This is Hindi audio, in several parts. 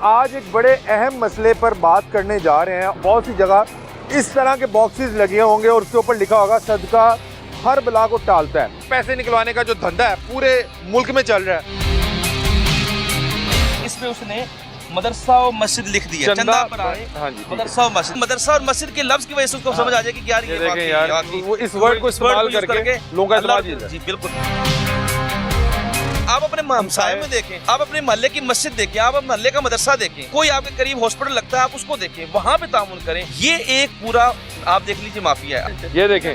आज एक बड़े अहम मसले पर बात करने जा रहे हैं। बहुत सी जगह इस तरह के बॉक्सेस लगे होंगे और उसके ऊपर लिखा होगा सदका हर बला को टालता है। पैसे निकलवाने का जो धंधा है पूरे मुल्क में चल रहा है। इसमें उसने मदरसा और मस्जिद लिख दिया, चंदा पर आए। हाँ जी, मदरसा और मस्जिद के लफ्ज की वजह से उसको समझ आ जाए कि यार ये देखें यार, वो इस वर्ड को इस्तेमाल करके लोगों का इस्तेमाल। जी बिल्कुल। आप अपने हमसाये में देखें, आप अपने मोहल्ले की मस्जिद देखें, आप अपने मोहल्ले का मदरसा देखें, कोई आपके करीब हॉस्पिटल लगता है आप उसको देखें, वहाँ पे तामुल करें। ये एक पूरा आप देख लीजिए माफिया है। ये देखें,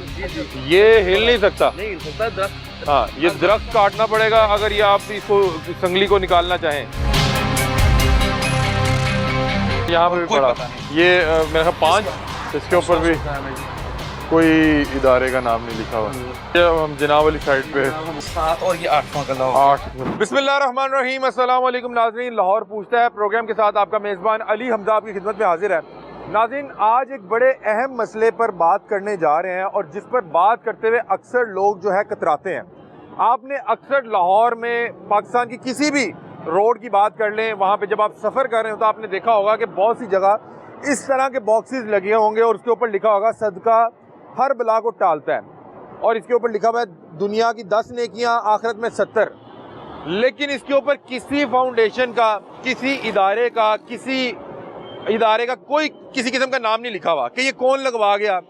ये हिल नहीं सकता, दरख्त। हाँ, ये दरख्त काटना पड़ेगा अगर ये आप इसको संगली को निकालना चाहें। यहाँ पर भी पड़ा ये मेरे ख्याल 5, इसके ऊपर भी कोई इदारे का नाम नहीं लिखा हुआ। ये हम जनाब वाली साइड पे 7 और ये 8। बिस्मिल्लाहिर्रहमानिर्रहीम, अस्सलाम वालेकुम नाज़रीन। लाहौर पूछता है प्रोग्राम के साथ आपका मेज़बान अली हमजा आपकी खिदमत में हाजिर है। नाज़रीन, आज एक बड़े अहम मसले पर बात करने जा रहे हैं और जिस पर बात करते हुए अक्सर लोग जो है कतराते हैं। आपने अक्सर लाहौर में पाकिस्तान की किसी भी रोड की बात कर लें, वहाँ पे जब आप सफ़र कर रहे हो तो आपने देखा होगा कि बहुत सी जगह इस तरह के बॉक्सेस लगे होंगे और उसके ऊपर लिखा होगा सदका हर बला को टालता है, और इसके ऊपर लिखा हुआ है दुनिया की 10 नेकियां आखिरत में 70। लेकिन इसके ऊपर किसी फाउंडेशन का, किसी इदारे का कोई किसी किस्म का नाम नहीं लिखा हुआ कि ये कौन लगवा गया।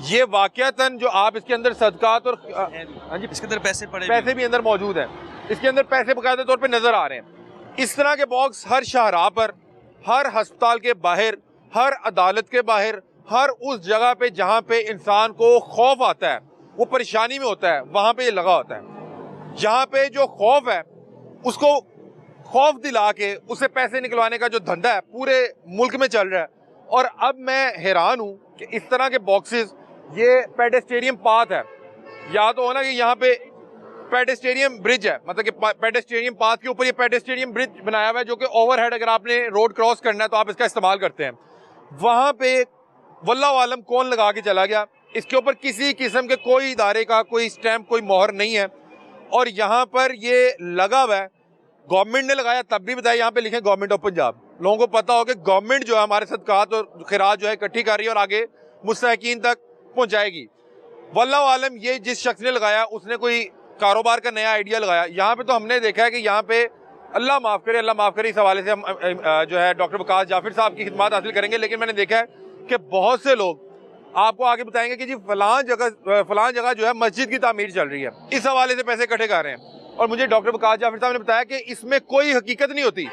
ये वाकयातन जो आप इसके अंदर सदकात और हाँ जी, इसके अंदर पैसे भी अंदर मौजूद हैं। इसके अंदर पैसे बाकायदा तौर पर नजर आ रहे हैं। इस तरह के बॉक्स हर शाहराह पर, हर अस्पताल के बाहर, हर अदालत के बाहर, हर उस जगह पे जहाँ पे इंसान को खौफ आता है, वो परेशानी में होता है, वहाँ पे ये लगा होता है। जहाँ पे जो खौफ है उसको खौफ दिला के उससे पैसे निकलवाने का जो धंधा है पूरे मुल्क में चल रहा है। और अब मैं हैरान हूँ कि इस तरह के बॉक्सेस, ये पेडेस्टेरियम पाथ है, या तो हो ना कि यहाँ पे पेडेस्टेरियम ब्रिज है, मतलब कि पेडेस्टेरियम पाथ के ऊपर ये पेडेस्टेरियम ब्रिज बनाया हुआ है जो कि ओवरहेड अगर आपने रोड क्रॉस करना है तो आप इसका इस्तेमाल करते हैं। वहाँ पे वल्लाह आलम कौन लगा के चला गया। इसके ऊपर किसी किस्म के कोई इदारे का कोई स्टैंप, कोई मोहर नहीं है। और यहाँ पर ये लगा हुआ है, गवर्नमेंट ने लगाया तब भी बताया यहाँ पे लिखे गवर्नमेंट ऑफ पंजाब। लोगों को पता हो कि गवर्नमेंट जो है हमारे सदकात और खैरात जो है इकट्ठी कर रही है और आगे मुस्तहिकीन तक पहुँचाएगी। वल्लाह आलम ये जिस शख्स ने लगाया उसने कोई कारोबार का नया आइडिया लगाया। यहाँ पे तो हमने देखा है कि यहाँ पे अल्लाह माफ़ करे, इस हवाले से हम जो है डॉक्टर वकास जाफिर साहब की खिदमत हासिल करेंगे। लेकिन मैंने देखा है कि बहुत से लोग आपको आगे बताएंगे कि जी फलां जगह जो है मस्जिद की तामीर चल रही है, इस हवाले से पैसे इकट्ठे कर रहे हैं। और मुझे डॉक्टर वकास जाफिर साहब ने बताया कि इसमें कोई हकीकत नहीं होती।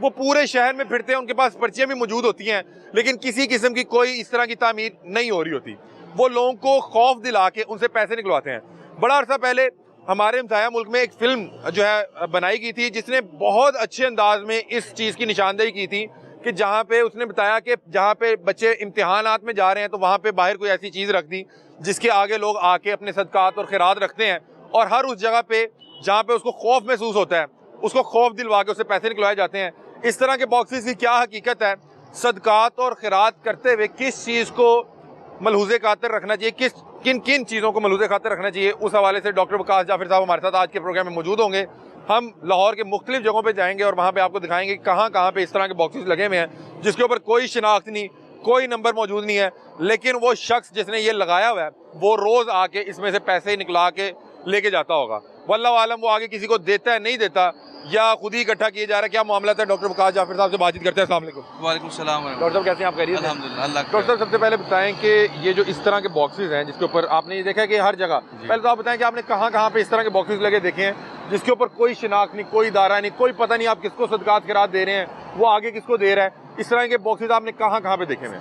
वो पूरे शहर में फिरते हैं, उनके पास पर्चियाँ भी मौजूद होती हैं, लेकिन किसी किस्म की कोई इस तरह की तामीर नहीं हो रही होती। वो लोगों को खौफ दिला के उनसे पैसे निकलवाते हैं। बड़ा अरसा पहले हमारे हमसाया मुल्क में एक फिल्म जो है बनाई गई थी जिसने बहुत अच्छे अंदाज में इस चीज़ की निशानदेही की थी कि जहाँ पे उसने बताया कि जहाँ पे बच्चे इम्तिहानात में जा रहे हैं तो वहाँ पे बाहर कोई ऐसी चीज़ रख दी जिसके आगे लोग आके अपने सदकात और खैरात रखते हैं, और हर उस जगह पे जहाँ पे उसको खौफ महसूस होता है उसको खौफ दिलवा के उससे पैसे निकलवाए जाते हैं। इस तरह के बॉक्सेस की क्या हकीकत है, सदकात और खैरात करते हुए किस चीज़ को मलहूज़े खातिर रखना चाहिए, किन किन चीज़ों को मलहूज़े खातिर रखना चाहिए, उस हवाले से डॉक्टर वकास जाफिर साहब हमारे साथ आज के प्रोग्राम में मौजूद होंगे। हम लाहौर के मुख्तलिफ जगहों पे जाएंगे और वहाँ पे आपको दिखाएंगे कि कहाँ कहाँ पे इस तरह के बॉक्सेस लगे हुए हैं जिसके ऊपर कोई शिनाख्त नहीं, कोई नंबर मौजूद नहीं है, लेकिन वो शख्स जिसने ये लगाया हुआ है वो रोज़ आके इसमें से पैसे ही निकला के लेके जाता होगा। वल्लाह आलम वो आगे किसी को देता है, नहीं देता, या खुद ही इकट्ठा किया जा रहा है, क्या मामला था। डॉक्टर वकास जाफिर साहब से बातचीत करते हैं। अस्सलाम वालेकुम। वालेकुम सलाम। डॉक्टर साहब कैसे हैं आप? खैरियत? अल्हम्दुलिल्लाह। डॉक्टर साहब सबसे पहले बताएं कि ये जो इस तरह के बॉक्सेस हैं जिसके ऊपर आपने ये देखा है कि हर जगह, पहले तो आप बताएं कि आपने कहाँ कहाँ पे इस तरह के बॉक्सेस लगे देखे हैं जिसके ऊपर कोई शिनाख्त नहीं, कोई इदारा नहीं, कोई पता नहीं आप किसको सदकात खैरात दे रहे हैं, वो आगे किसको दे रहा है। इस तरह के बॉक्सेस आपने कहाँ कहाँ पे देखे हैं?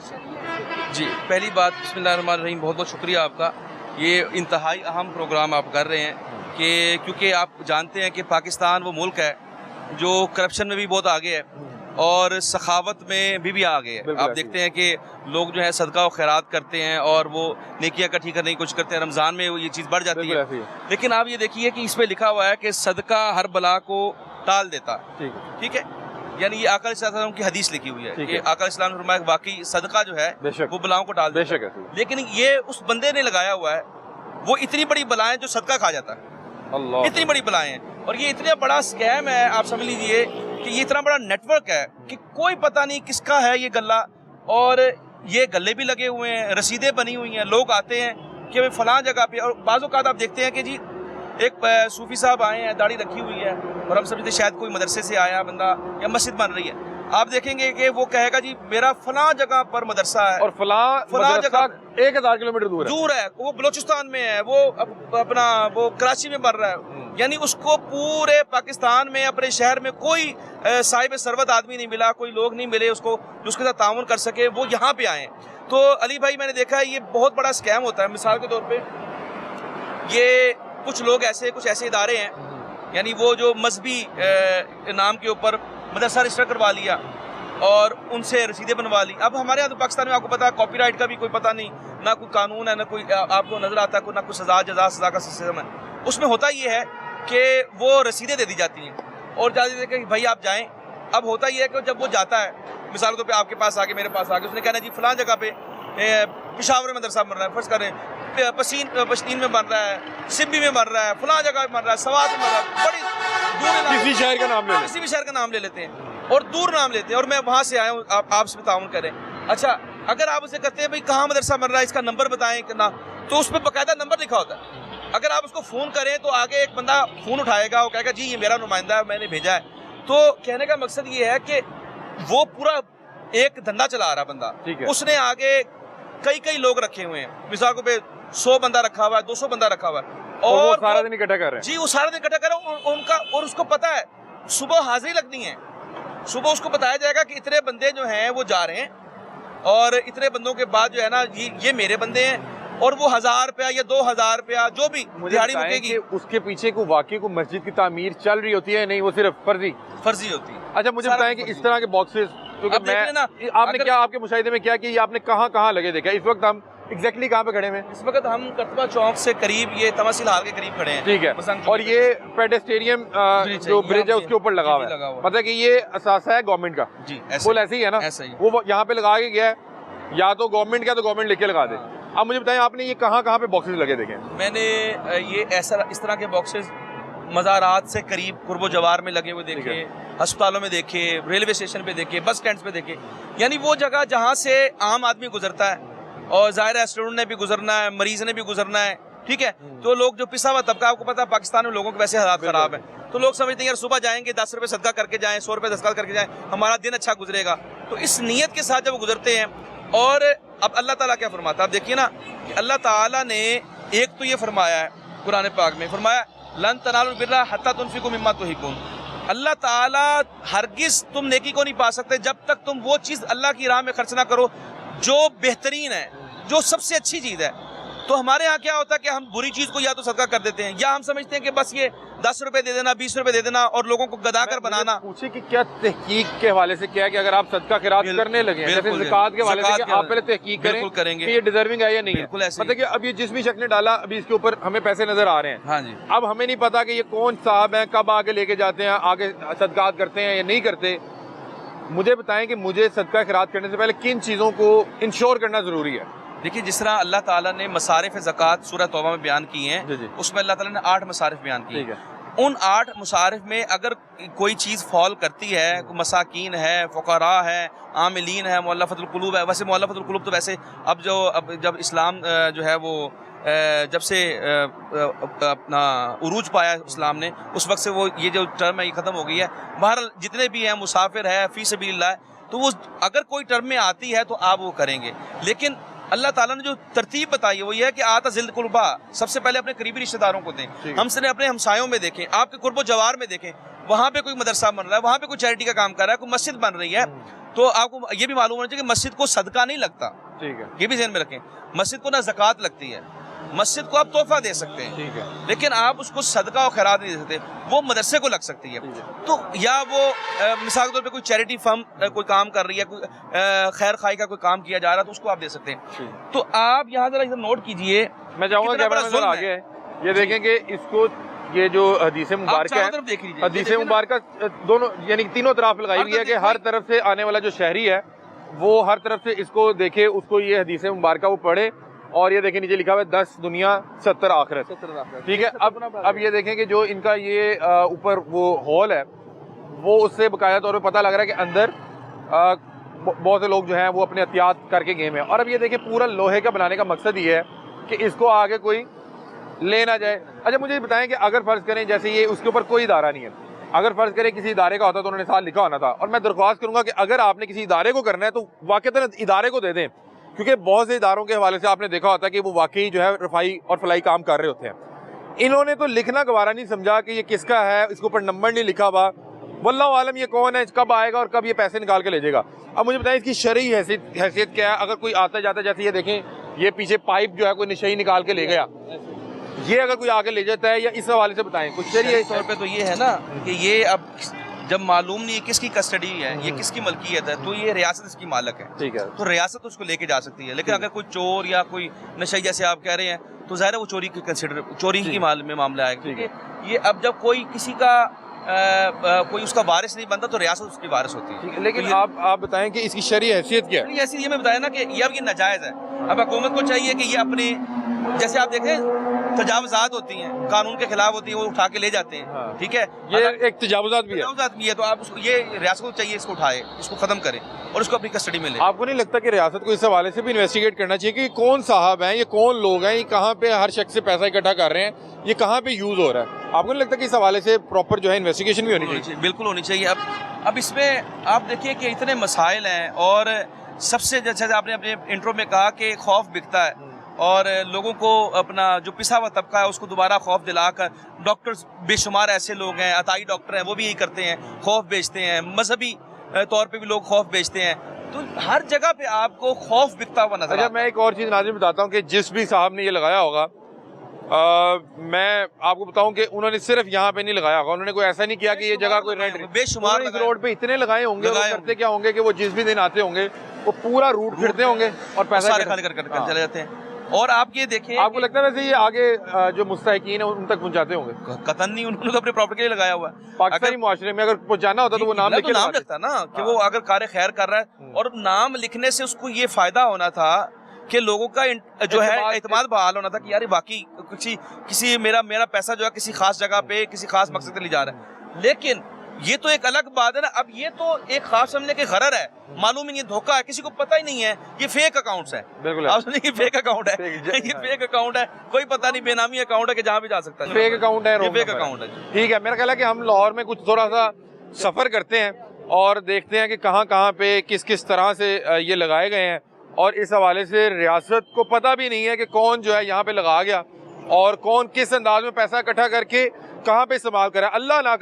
जी, पहली बात बिस्मिल्लाहिर्रहमानिर्रहीम, बहुत बहुत शुक्रिया आपका। ये इंतहाई अहम प्रोग्राम आप कर रहे हैं कि क्योंकि आप जानते हैं कि पाकिस्तान वो मुल्क है जो करप्शन में भी बहुत आगे है और सखावत में भी आगे है। आप देखते हैं कि लोग जो है सदका और खैरात करते हैं और वो नेकियां इकट्ठी करने की कोशिश करते हैं। रमज़ान में ये चीज़ बढ़ जाती है। लेकिन आप ये देखिए कि इसमें लिखा हुआ है कि सदका हर बला को टाल देता। ठीक है, यानी ये आका अलैहिस्सलाम की हदीस लिखी हुई है कि आका अलैहिस्सलाम ने फरमाया वाकई सदका जो है वो बलाओं को टाल देता है। लेकिन ये उस बंदे ने लगाया हुआ है, वो इतनी बड़ी बलाएं जो सदका खा जाता है, इतनी बड़ी बलाएं हैं। और ये इतना बड़ा स्कैम है, आप समझ लीजिए कि ये इतना बड़ा नेटवर्क है कि कोई पता नहीं किसका है ये गल्ला, और ये गले भी लगे हुए हैं, रसीदें बनी हुई हैं, लोग आते हैं कि भाई फलां जगह पे, और बाज़ औक़ात आप देखते हैं कि जी एक सूफ़ी साहब आए हैं, दाढ़ी रखी हुई है, और हम समझते शायद कोई मदरसे से आया बंदा या मस्जिद बन रही है, आप देखेंगे कि वो कहेगा जी मेरा फलां जगह पर मदरसा है, और फलां जगह 1000 किलोमीटर दूर है, वो बलोचिस्तान में है, वो अपना वो कराची में बन रहा है। यानी उसको पूरे पाकिस्तान में अपने शहर में कोई साहिब सरवत आदमी नहीं मिला, कोई लोग नहीं मिले उसको जो उसके साथ ताउन कर सके, वो यहाँ पे आए। तो अली भाई मैंने देखा है ये बहुत बड़ा स्कैम होता है। मिसाल के तौर पे ये कुछ लोग ऐसे कुछ ऐसे इदारे हैं, यानी वो जो मजहबी नाम के ऊपर मदरसा रजिस्टर करवा लिया और उनसे रसीदें बनवा ली। अब हमारे यहाँ तो पाकिस्तान में आपको पता है कॉपीराइट का भी कोई पता नहीं, ना कोई कानून है, ना कोई आपको नजर आता है, ना कोई सजा का सिस्टम है। उसमें होता ये है कि वो रसीदें दे दी जाती हैं और जाती है कि भाई आप जाएं। अब होता ये है कि जब वो जाता है, मिसाल के तौर पे आपके पास आके मेरे पास आके उसने कहना जी फलां जगह पे पेशावर में मदरसा बन रहा है, फर्ज करें पश्तीन में बन रहा है, सिब्बी में बन रहा है, फलां जगह बन रहा है, सवात में बन रहा है, बड़ी दूर किसी शहर का नाम ले किसी भी शहर का नाम ले लेते हैं और दूर नाम लेते हैं, और मैं वहाँ से आया हूँ, आपसे ताउन करें। अच्छा, अगर आप उसे कहते हैं भाई कहाँ मदरसा बन रहा है, इसका नंबर बताएं ना, तो उस पर बाकायदा नंबर लिखा होता है। अगर आप उसको फ़ोन करें तो आगे एक बंदा फ़ोन उठाएगा, वो कहेगा जी ये मेरा नुमाइंदा है, मैंने भेजा है। तो कहने का मकसद ये है कि वो पूरा एक धंधा चला रहा बंदा, उसने आगे कई लोग रखे हुए हैं, मिसाल पे 100 बंदा रखा हुआ है, 200 बंदा रखा हुआ है, और सारा दिन इकट्ठा कर रहे हैं। जी वो सारा दिन इकट्ठा कर रहे हैं उनका, और उसको पता है सुबह हाजिरी लगनी है, सुबह उसको बताया जाएगा कि इतने बंदे जो हैं वो जा रहे हैं, और इतने बंदों के बाद जो है ना ये मेरे बंदे हैं, और वो 1000 रुपया या 2000 रुपया जो भी दिहाड़ी मुकेगी। उसके पीछे को वाकई को मस्जिद की तामीर चल रही होती है, नहीं वो सिर्फ फर्जी होती है। अच्छा, मुझे बताएं कि इस तरह के बॉक्सेस, क्योंकि आपने क्या आपके मुशाहिदे में क्या कि आपने कहाँ लगे देखा? इस वक्त हम एग्जैक्टली कहाँ पे खड़े हैं? इस वक्त हम करतबा चौक से करीब ये तमसील हाल के करीब खड़े हैं। ठीक है, और ये पेडेस्टेरियम जो ब्रिज है उसके ऊपर लगा हुआ है। पता है कि ये असासा है गवर्नमेंट का, जी फुल ऐसे ही है ना, वो यहाँ पे लगा के गया है, या तो गवर्नमेंट का तो गवर्नमेंट लिख के लगा दे। अब मुझे बताएं आपने ये कहाँ पे बॉक्सेस लगे देखे? मैंने ये इस तरह के बॉक्सेस मज़ारात से करीब कुर्बो जवार में लगे हुए देखे, अस्पतालों में देखे, रेलवे स्टेशन पे देखे, बस स्टैंड पे देखे, यानी वो जगह जहाँ से आम आदमी गुजरता है, और ज़ाहिर है स्टूडेंट ने भी गुजरना है, मरीज ने भी गुजरना है, ठीक है। तो लोग जो पिसा हुआ तबका, आपको पता है पाकिस्तान में लोगों के वैसे हालात ख़राब हैं, तो लोग समझते हैं यार सुबह जाएंगे 10 रुपये सदका करके जाएं, 100 रुपये सदका करके जाएं, हमारा दिन अच्छा गुजरेगा। तो इस नीयत के साथ जब वो गुजरते हैं, और अब अल्लाह ताला क्या फरमाता है, आप देखिए ना कि अल्लाह ताला ने एक तो ये फरमाया है कुरान पाक में, फरमाया लन तनालुल बिर्रा हत्ता तुनफिकू मिम्मा तुहिब्बून। अल्लाह ताला हरगिज़ तुम नेकी को नहीं पा सकते जब तक तुम वो चीज़ अल्लाह की राह में खर्च ना करो जो बेहतरीन है, जो सबसे अच्छी चीज़ है। तो हमारे यहाँ क्या होता है कि हम बुरी चीज़ को या तो सदका कर देते हैं, या हम समझते हैं कि बस ये 10 रुपये दे देना, 20 रुपये दे देना, और लोगों को गदाकर बनाना। पूछे कि क्या तहकीक के हवाले से क्या है कि अगर आप सदका खैरात करने लगे, जैसे ज़कात के हवाले से कि आप पहले तहकीक करेंगे कि ये डिजर्विंग है या नहीं है। मतलब कि अब ये जिस भी शख्स ने डाला, अभी इसके ऊपर हमें पैसे नजर आ रहे हैं, हाँ जी, अब हमें नहीं पता कि ये कौन साहब हैं, कब आगे लेके जाते हैं, आगे सदकात करते हैं या नहीं करते। मुझे बताएं कि मुझे सदका खैरात करने से पहले किन चीज़ों को इंश्योर करना ज़रूरी है? देखिए, जिस तरह अल्लाह ताला ने मसारिफ ज़कात सूरह तौबा में बयान किए हैं, उसमें अल्लाह ताला ने 8 मसारिफ बयान किए हैं। उन 8 मसारिफ में अगर कोई चीज़ फॉल करती है, मसाकीन है, फ़ुक़रा है, आमिलीन है, मुअल्लफ़तुल क़ुलूब है, वैसे मुअल्लफ़तुल क़ुलूब तो वैसे अब जब इस्लाम जो है वो जब से अपना उरूज पाया इस्लाम ने, उस वक्त से वो ये जो टर्म है ये ख़त्म हो गई है। बहरहाल जितने भी हैं, मुसाफिर है, फ़ी सबीलिल्लाह, तो वो अगर कोई टर्म में आती है तो आप वो करेंगे। लेकिन अल्लाह ताला ने जो तरतीब बताई है वो ये है कि आता ज़िल कुर्बा, सबसे पहले अपने करीबी रिश्तेदारों को दें। हमसे अपने हमसायों में देखें, आपके कुर्बो जवार में देखें, वहाँ पे कोई मदरसा बन रहा है, वहाँ पे कोई चैरिटी का काम कर रहा है, कोई मस्जिद बन रही है, तो आपको ये भी मालूम होना चाहिए कि मस्जिद को सदका नहीं लगता। ठीक है, ये भी ध्यान में रखें। मस्जिद को ना ज़कात लगती है, मस्जिद को आप तोहफा दे सकते हैं, ठीक है, लेकिन आप उसको सदका और खैरात नहीं दे सकते, वो मदरसे को लग सकती है। तो या वो मिसाल के तौर पे कोई चैरिटी फर्म कोई काम कर रही है, कोई खैर खाई का कोई काम किया जा रहा है, तो उसको आप दे सकते हैं। तो आप यहाँ जरा इधर नोट कीजिए, मैं चाहूँगा कैमरा आगे है, ये देखें कि इसको ये जो हदीस मुबारक है, हदीस मुबारक दोनों यानी तीनों तरफ लगाई हुई है कि हर तरफ से आने वाला जो शहरी है वो हर तरफ से इसको देखे, उसको ये हदीस मुबारक वो पढ़े। और ये देखें नीचे लिखा हुआ है 10 दुनिया 70 आखिरत, ठीक है। अब ये देखें कि जो इनका ये ऊपर वो हॉल है वो उससे बाकायदा तौर पर पता लग रहा है कि अंदर बहुत से लोग जो हैं वो अपने एहतियात करके गए हैं। और अब ये देखिए पूरा लोहे का बनाने का मकसद ये है कि इसको आगे कोई ले ना जाए। अच्छा मुझे बताएं कि अगर फ़र्ज़ करें जैसे ये उसके ऊपर कोई इदारा नहीं है, अगर फ़र्ज़ करें किसी इदारे का होता तो उन्होंने साथ लिखा होना था। और मैं दरख्वास्त करूँगा कि अगर आपने किसी इदारे को करना है तो वाक़ईतन इदारे को दे दें, क्योंकि बहुत से इदारों के हवाले से आपने देखा होता है कि वो वाकई जो है रफाई और फलाई काम कर रहे होते हैं। इन्होंने तो लिखना गवारा नहीं समझा कि ये किसका है, इसके ऊपर नंबर नहीं लिखा हुआ, वल्लाहु आलम ये कौन है, कब आएगा और कब ये पैसे निकाल के ले जाएगा। अब मुझे बताएं इसकी शरई हैसियत क्या है। अगर कोई आता जाता, जैसे ये देखें ये पीछे पाइप जो है कोई नशई निकाल के ले गया, ये अगर कोई आगे ले जाता है या इस हवाले से बताएं कुछ शरई तौर पे तो ये है ना कि ये अब जब मालूम नहीं है किसकी कस्टडी है, ये किसकी मलकियत है, तो ये रियासत इसकी मालक है। ठीक है, तो रियासत उसको लेके जा सकती है। लेकिन अगर कोई चोर या कोई नशई जैसे आप कह रहे हैं तो ज़ाहिर है वो चोरी की मामला है। क्योंकि ये अब जब कोई किसी का कोई उसका वारिस नहीं बनता तो रियासत उसकी वारिस होती है। लेकिन तो आप बताएं कि इसकी शरई हैसियत क्या है? ऐसी ये मैं बताया ना कि ये अब ये नाजायज़ है। अब हुकूमत को चाहिए कि ये अपने, जैसे आप देखें तजावुज़ात होती हैं, कानून के खिलाफ होती है, वो उठा के ले जाते हैं। हाँ। ठीक है, ये एक तजावुज़ात भी है तो आप उसको, ये रियासत को चाहिए इसको उठाए, इसको ख़त्म करें और उसको अपनी कस्टडी में ले। आपको नहीं लगता कि रियासत को इस हवाले से भी इन्वेस्टिगेट करना चाहिए कि कौन साहब हैं, ये कौन लोग हैं, ये कहाँ पे हर शख्स से पैसा इकट्ठा कर रहे हैं, ये कहाँ पे यूज़ हो रहा है? आपको नहीं लगता कि इस हवाले से प्रॉपर जो है इन्वेस्टिगेशन भी होनी चाहिए? बिल्कुल होनी चाहिए। अब इसमें आप देखिए कि इतने मसाइल हैं और सबसे जैसे आपने अपने इंट्रो में कहा कि खौफ बिकता है और लोगों को अपना जो पिसा हुआ तबका है उसको दोबारा खौफ दिलाकर, डॉक्टर्स बेशुमार ऐसे लोग हैं, अताई डॉक्टर हैं, वो भी यही करते हैं, खौफ बेचते हैं, मजहबी तौर पे भी लोग खौफ बेचते हैं। तो हर जगह पे आपको खौफ बिकता हुआ नजर आता है। मैं एक और चीज़ नाज़रीन बताता हूँ कि जिस भी साहब ने ये लगाया होगा, मैं आपको बताऊं कि उन्होंने सिर्फ यहाँ पे नहीं लगाया होगा, उन्होंने कोई ऐसा नहीं किया कि ये जगह कोई रेंट, बेशुमार इस रोड पे इतने लगाए होंगे। और करते क्या होंगे कि वो जिस भी दिन आते होंगे वो पूरा रूट फिरते होंगे और पैसा सारे खाली कर चले जाते हैं। और आप ये देखें, आपको लगता है वैसे ये आगे जो मुस्तहिकीन है उन तक पहुंचाते होंगे? कतन नहीं, उन्होंने तो अपने प्रॉपर्टी के लिए लगाया हुआ है। पाकिस्तानी मुआशरे में अगर पहुंचाना होता तो वो नाम लिख के नाम लिखता ना कि वो अगर कार्य खैर कर रहा है, और नाम लिखने से उसको ये फायदा होना था कि लोगों का जो है एतमाद बहाल होना था कि यार वाकई किसी मेरा पैसा जो है किसी खास जगह पे किसी खास मकसद के लिए जा रहा है। लेकिन ये तो एक अलग बात है ना। अब ये तो एक खास समझने के गरर है, मालूम ही नहीं, धोखा है, किसी को पता ही नहीं है, ये फेक अकाउंट्स है। बिल्कुल आप सुनिए, फेक अकाउंट है, ये फेक अकाउंट है, कोई पता नहीं, बेनामी अकाउंट है कि जहाँ भी जा सकता है, फेक अकाउंट है, फेक अकाउंट है। ठीक है, मेरा ख्याल है कि हम लाहौर में कुछ थोड़ा सा सफर करते हैं और देखते हैं कि कहाँ पे किस किस तरह से ये लगाए गए हैं। और इस हवाले से रियासत को पता भी नहीं है कि कौन जो है यहाँ पे लगा गया और कौन किस अंदाज में पैसा इकट्ठा करके कहाँ पे इस्तेमाल करा। अल्लाह ना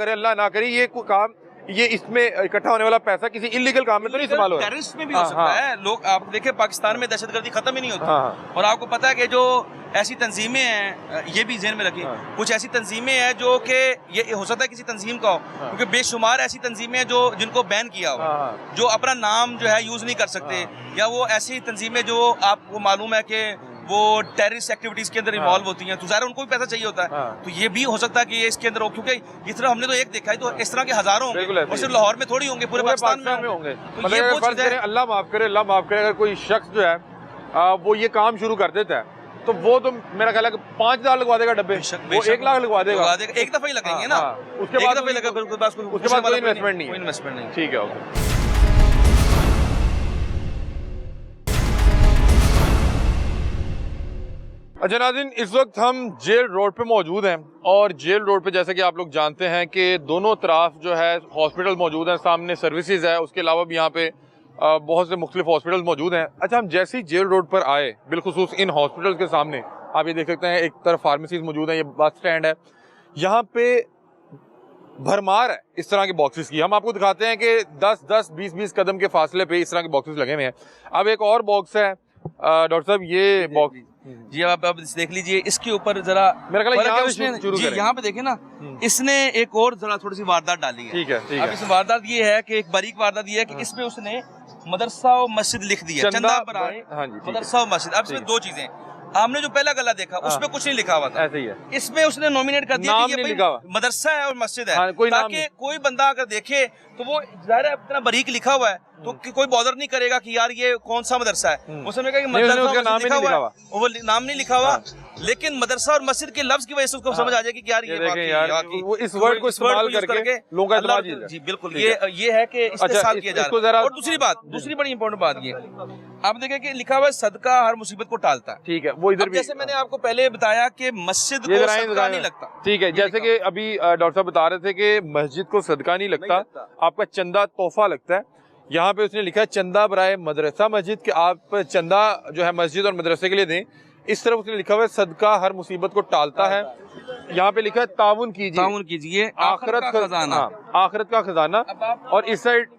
करे ये काम, ये इसमें इकट्ठा होने वाला पैसा किसी इलीगल काम में तो नहीं इस्तेमाल हो रहा है, टेररिस्ट में भी हो सकता है। लोग आप देखें पाकिस्तान में दहशतगर्दी खत्म ही नहीं होती। और आपको पता है कि जो ऐसी तंजीमें हैं, ये भी ज़हन में रखिए, कुछ ऐसी तंजीमें हैं जो कि ये हो सकता है किसी तंजीम का हो, क्योंकि बेशुमार ऐसी तंजीमें हैं जो जिनको बैन किया हो, जो अपना नाम जो है यूज़ नहीं कर सकते, या वो ऐसी तंजीमें जो आपको मालूम है कि वो टेररिस्ट एक्टिविटीज के अंदर इन्वॉल्व होती हैं, तो ज़ाहिर उनको भी पैसा चाहिए होता है। तो ये भी हो सकता है कि ये इसके अंदर हो, क्योंकि इस तरह हमने तो एक देखा है, तो इस तरह के हजारों होंगे और सिर्फ लाहौर में थोड़ी होंगे, पूरे पाकिस्तान में होंगे। तो ये वो चीज़ है, अल्लाह माफ करे, अगर कोई शख्स जो है वो ये काम शुरू कर देता है तो वो तो मेरा ख्याल है कि 5,000 लगवा देगा डब्बे, वो 1 लाख लगवा देगा, एक दफा ही लगेंगे ना, उसके बाद कोई इन्वेस्टमेंट नहीं। ठीक है, ओके। अच्छा नाज़रीन, इस वक्त हम जेल रोड पे मौजूद हैं और जेल रोड पे जैसे कि आप लोग जानते हैं कि दोनों तरफ जो है हॉस्पिटल मौजूद हैं, सामने सर्विसेज है, उसके अलावा भी यहाँ पे बहुत से मुख्तलिफ हॉस्पिटल मौजूद हैं। अच्छा, हम जैसे ही जेल रोड पर आए, बिलखुसूस इन हॉस्पिटल्स के सामने आप ये देख सकते हैं, एक तरफ फार्मेसीज मौजूद हैं, ये बस स्टैंड है, यहाँ पे भरमार है इस तरह के बॉक्सेस की। हम आपको दिखाते हैं कि 10-10, 20-20 कदम के फासले पे इस तरह के बॉक्सेस लगे हुए हैं। अब एक और बॉक्स है डॉक्टर साहब, ये बॉक्स जी आप देख लीजिए, इसके ऊपर जरा मेरा ख्याल यहाँ पे देखे ना, इसने एक और जरा थोड़ी सी वारदात डाली है। ठीक है। अब इस वारदात ये है कि एक बारीक वारदात ये है कि इसमें उसने मदरसा और मस्जिद लिख दिया, चंदा बनाए मदरसा और मस्जिद। अब इसमें दो चीजें, आपने जो पहला गला देखा उसमें कुछ नहीं लिखा हुआ था, ऐसे ही है। इसमें उसने नॉमिनेट कर दिया कि ये मदरसा है और मस्जिद है, ताकि कोई बंदा अगर देखे तो वो ज़ाहिर है इतना बारीक लिखा हुआ है तो कोई बॉदर नहीं करेगा कि यार ये कौन सा मदरसा है। उसने कहा कि मदरसा उसका नाम ही नहीं लिखा हुआ, वो नाम नहीं लिखा हुआ, लेकिन मदरसा और मस्जिद के लफ्ज की वजह से उसको समझ आ जाएगी कि यार ये वो इस वर्ड को इस्तेमाल करके लोगों का एतमाद जीत रहा है। जी बिल्कुल, ये है कि इस्तेमाल किया जा रहा है। और दूसरी बड़ी इंपॉर्टेंट बात ये, आप देखें कि लिखा हुआ है सदका हर मुसीबत को टालता है। ठीक है, वो इधर भी जैसे मैंने आपको पहले बताया कि मस्जिद को सदका नहीं लगता। ठीक है, जैसे कि अभी डॉक्टर साहब बता रहे थे कि मस्जिद को सदका नहीं लगता, आपका चंदा तोहफा लगता है। यहाँ पे उसने लिखा है चंदा बराए मदरसा मस्जिद, के आप चंदा जो है मस्जिद और मदरसे के लिए दें। इस तरफ उसने लिखा हुआ है सदका हर मुसीबत को टालता है। यहाँ पे लिखा है ताउन कीजिए आखिरत का खजाना, आखिरत का खजाना। और इस साइड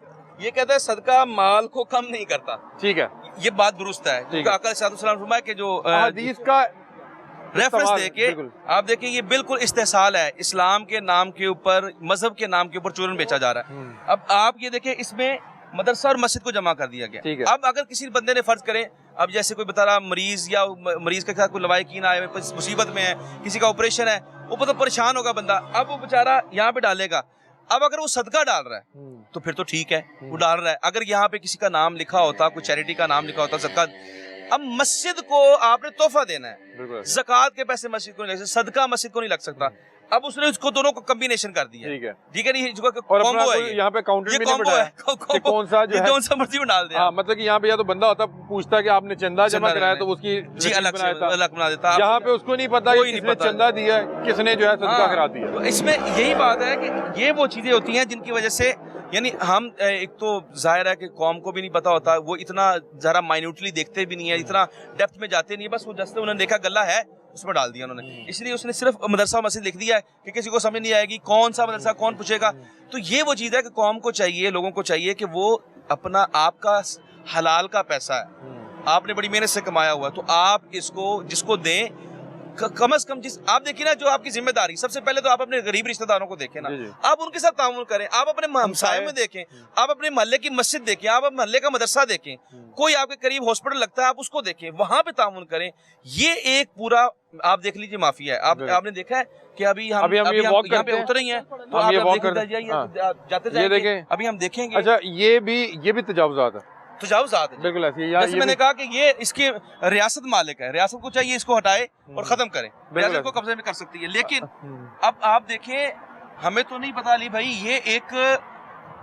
ये कहता है सदका माल को कम नहीं करता। ठीक है, ये बात दुरुस्त है, क्योंकि आका अलैहिस्सलाम फरमाया कि जो हदीस का रेफरेंस देके आप देखिए ये बिल्कुल इस्तेसाल है, इस्लाम के नाम के ऊपर, मजहब के नाम के ऊपर चूरन बेचा जा रहा है। अब आप ये देखिए इसमें मदरसा और मस्जिद को जमा कर दिया गया। अब अगर किसी बंदे ने फर्ज करें, अब जैसे कोई बता रहा मरीज या मरीज के साथ कोई लवाहिकीन आए, मुसीबत में है, किसी का ऑपरेशन है, वो तो परेशान होगा बंदा, अब वो बेचारा यहाँ पे डालेगा। अब अगर वो सदका डाल रहा है तो फिर तो ठीक है, वो डाल रहा है। अगर यहाँ पे किसी का नाम लिखा होता, कोई चैरिटी का नाम लिखा होता सदका, अब मस्जिद को आपने तोहफा देना है, ज़कात के पैसे मस्जिद को नहीं लग सकते, सदका मस्जिद को नहीं लग सकता। अब उसने उसको दोनों को कॉम्बिनेशन कर दिया। ठीक है नहीं, कॉम्बो है, यहाँ पे काउंटर भी नहीं बताया कि कौन सा जो है, कौन सा मर्जी में डाल दिया। मतलब कि यहाँ पे या तो बंदा होता पूछता कि आपने चंदा जमा कराया तो उसकी जी अलग बना देता। यहाँ पे उसको नहीं पता कि किसने चंदा दिया है, किसने जो है सदका करा दिया। तो इसमें यही बात है कि ये वो चीजें होती हैं जिनकी वजह से, यानी हम एक तो जाहिर है कि कौम को भी नहीं पता होता, वो इतना जरा माइन्यूटली देखते भी नहीं है, इतना डेप्थ में जाते नहीं, बस वो जैसे उन्होंने देखा गला है उसमें डाल दिया उन्होंने। इसलिए उसने सिर्फ मदरसा और मस्जिद लिख दिया है कि किसी को समझ नहीं आएगी कौन सा मदरसा, कौन पूछेगा। तो ये वो चीज़ है कि कौम को चाहिए, लोगों को चाहिए कि वो अपना, आपका हलाल का पैसा है, आपने बड़ी मेहनत से कमाया हुआ है, तो आप इसको जिसको दें, कम से कम जिस आप देखिए ना, जो आपकी जिम्मेदारी, सबसे पहले तो आप अपने गरीब रिश्तेदारों को देखें ना, आप उनके साथ ताउन करें, आप अपने हमसाये में देखें, आप अपने मोहल्ले की मस्जिद देखें, आप अपने मोहल्ले का मदरसा देखें, कोई आपके करीब हॉस्पिटल लगता है आप उसको देखें, वहां पे ताउन करें। ये एक पूरा आप देख लीजिए माफिया है। आपने देखा है कि अभी हम यहाँ पे उतर रही हैं, तो आप जाते जाएंगे, अभी हम देखेंगे। अच्छा, ये भी तजावुज़ात है, तजावुज़ात है बिल्कुल ऐसी। जैसे मैंने कहा कि ये इसकी रियासत मालिक है, रियासत को चाहिए इसको हटाए और खत्म करे, रियासत को कब्जे में कर सकती है। लेकिन अब आप देखें, हमें तो नहीं पता अली भाई, ये एक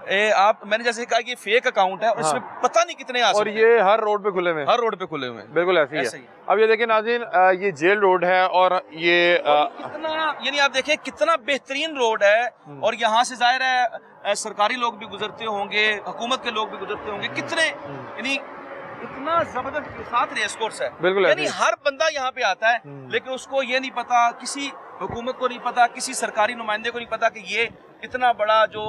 मैंने जैसे कहा ये फेक अकाउंट है और इसमें पता नहीं कितने और ये हर रोड पे खुले हुए, बिल्कुल ऐसे ही है। अब ये देखिए नाज़रीन, ये जेल रोड है और ये कितना, यानी आप देखें कितना बेहतरीन रोड है, और यहाँ से जाहिर है सरकारी लोग भी गुजरते होंगे, हुकूमत के लोग भी गुजरते होंगे, कितने, यानी इतना जबरदस्त के साथ रेस कोर्स है, बिल्कुल। यानी हर बंदा यहाँ पे आता है, लेकिन उसको ये नहीं पता, किसी हुकूमत को नहीं पता, किसी सरकारी नुमाइंदे को नहीं पता कि ये इतना बड़ा जो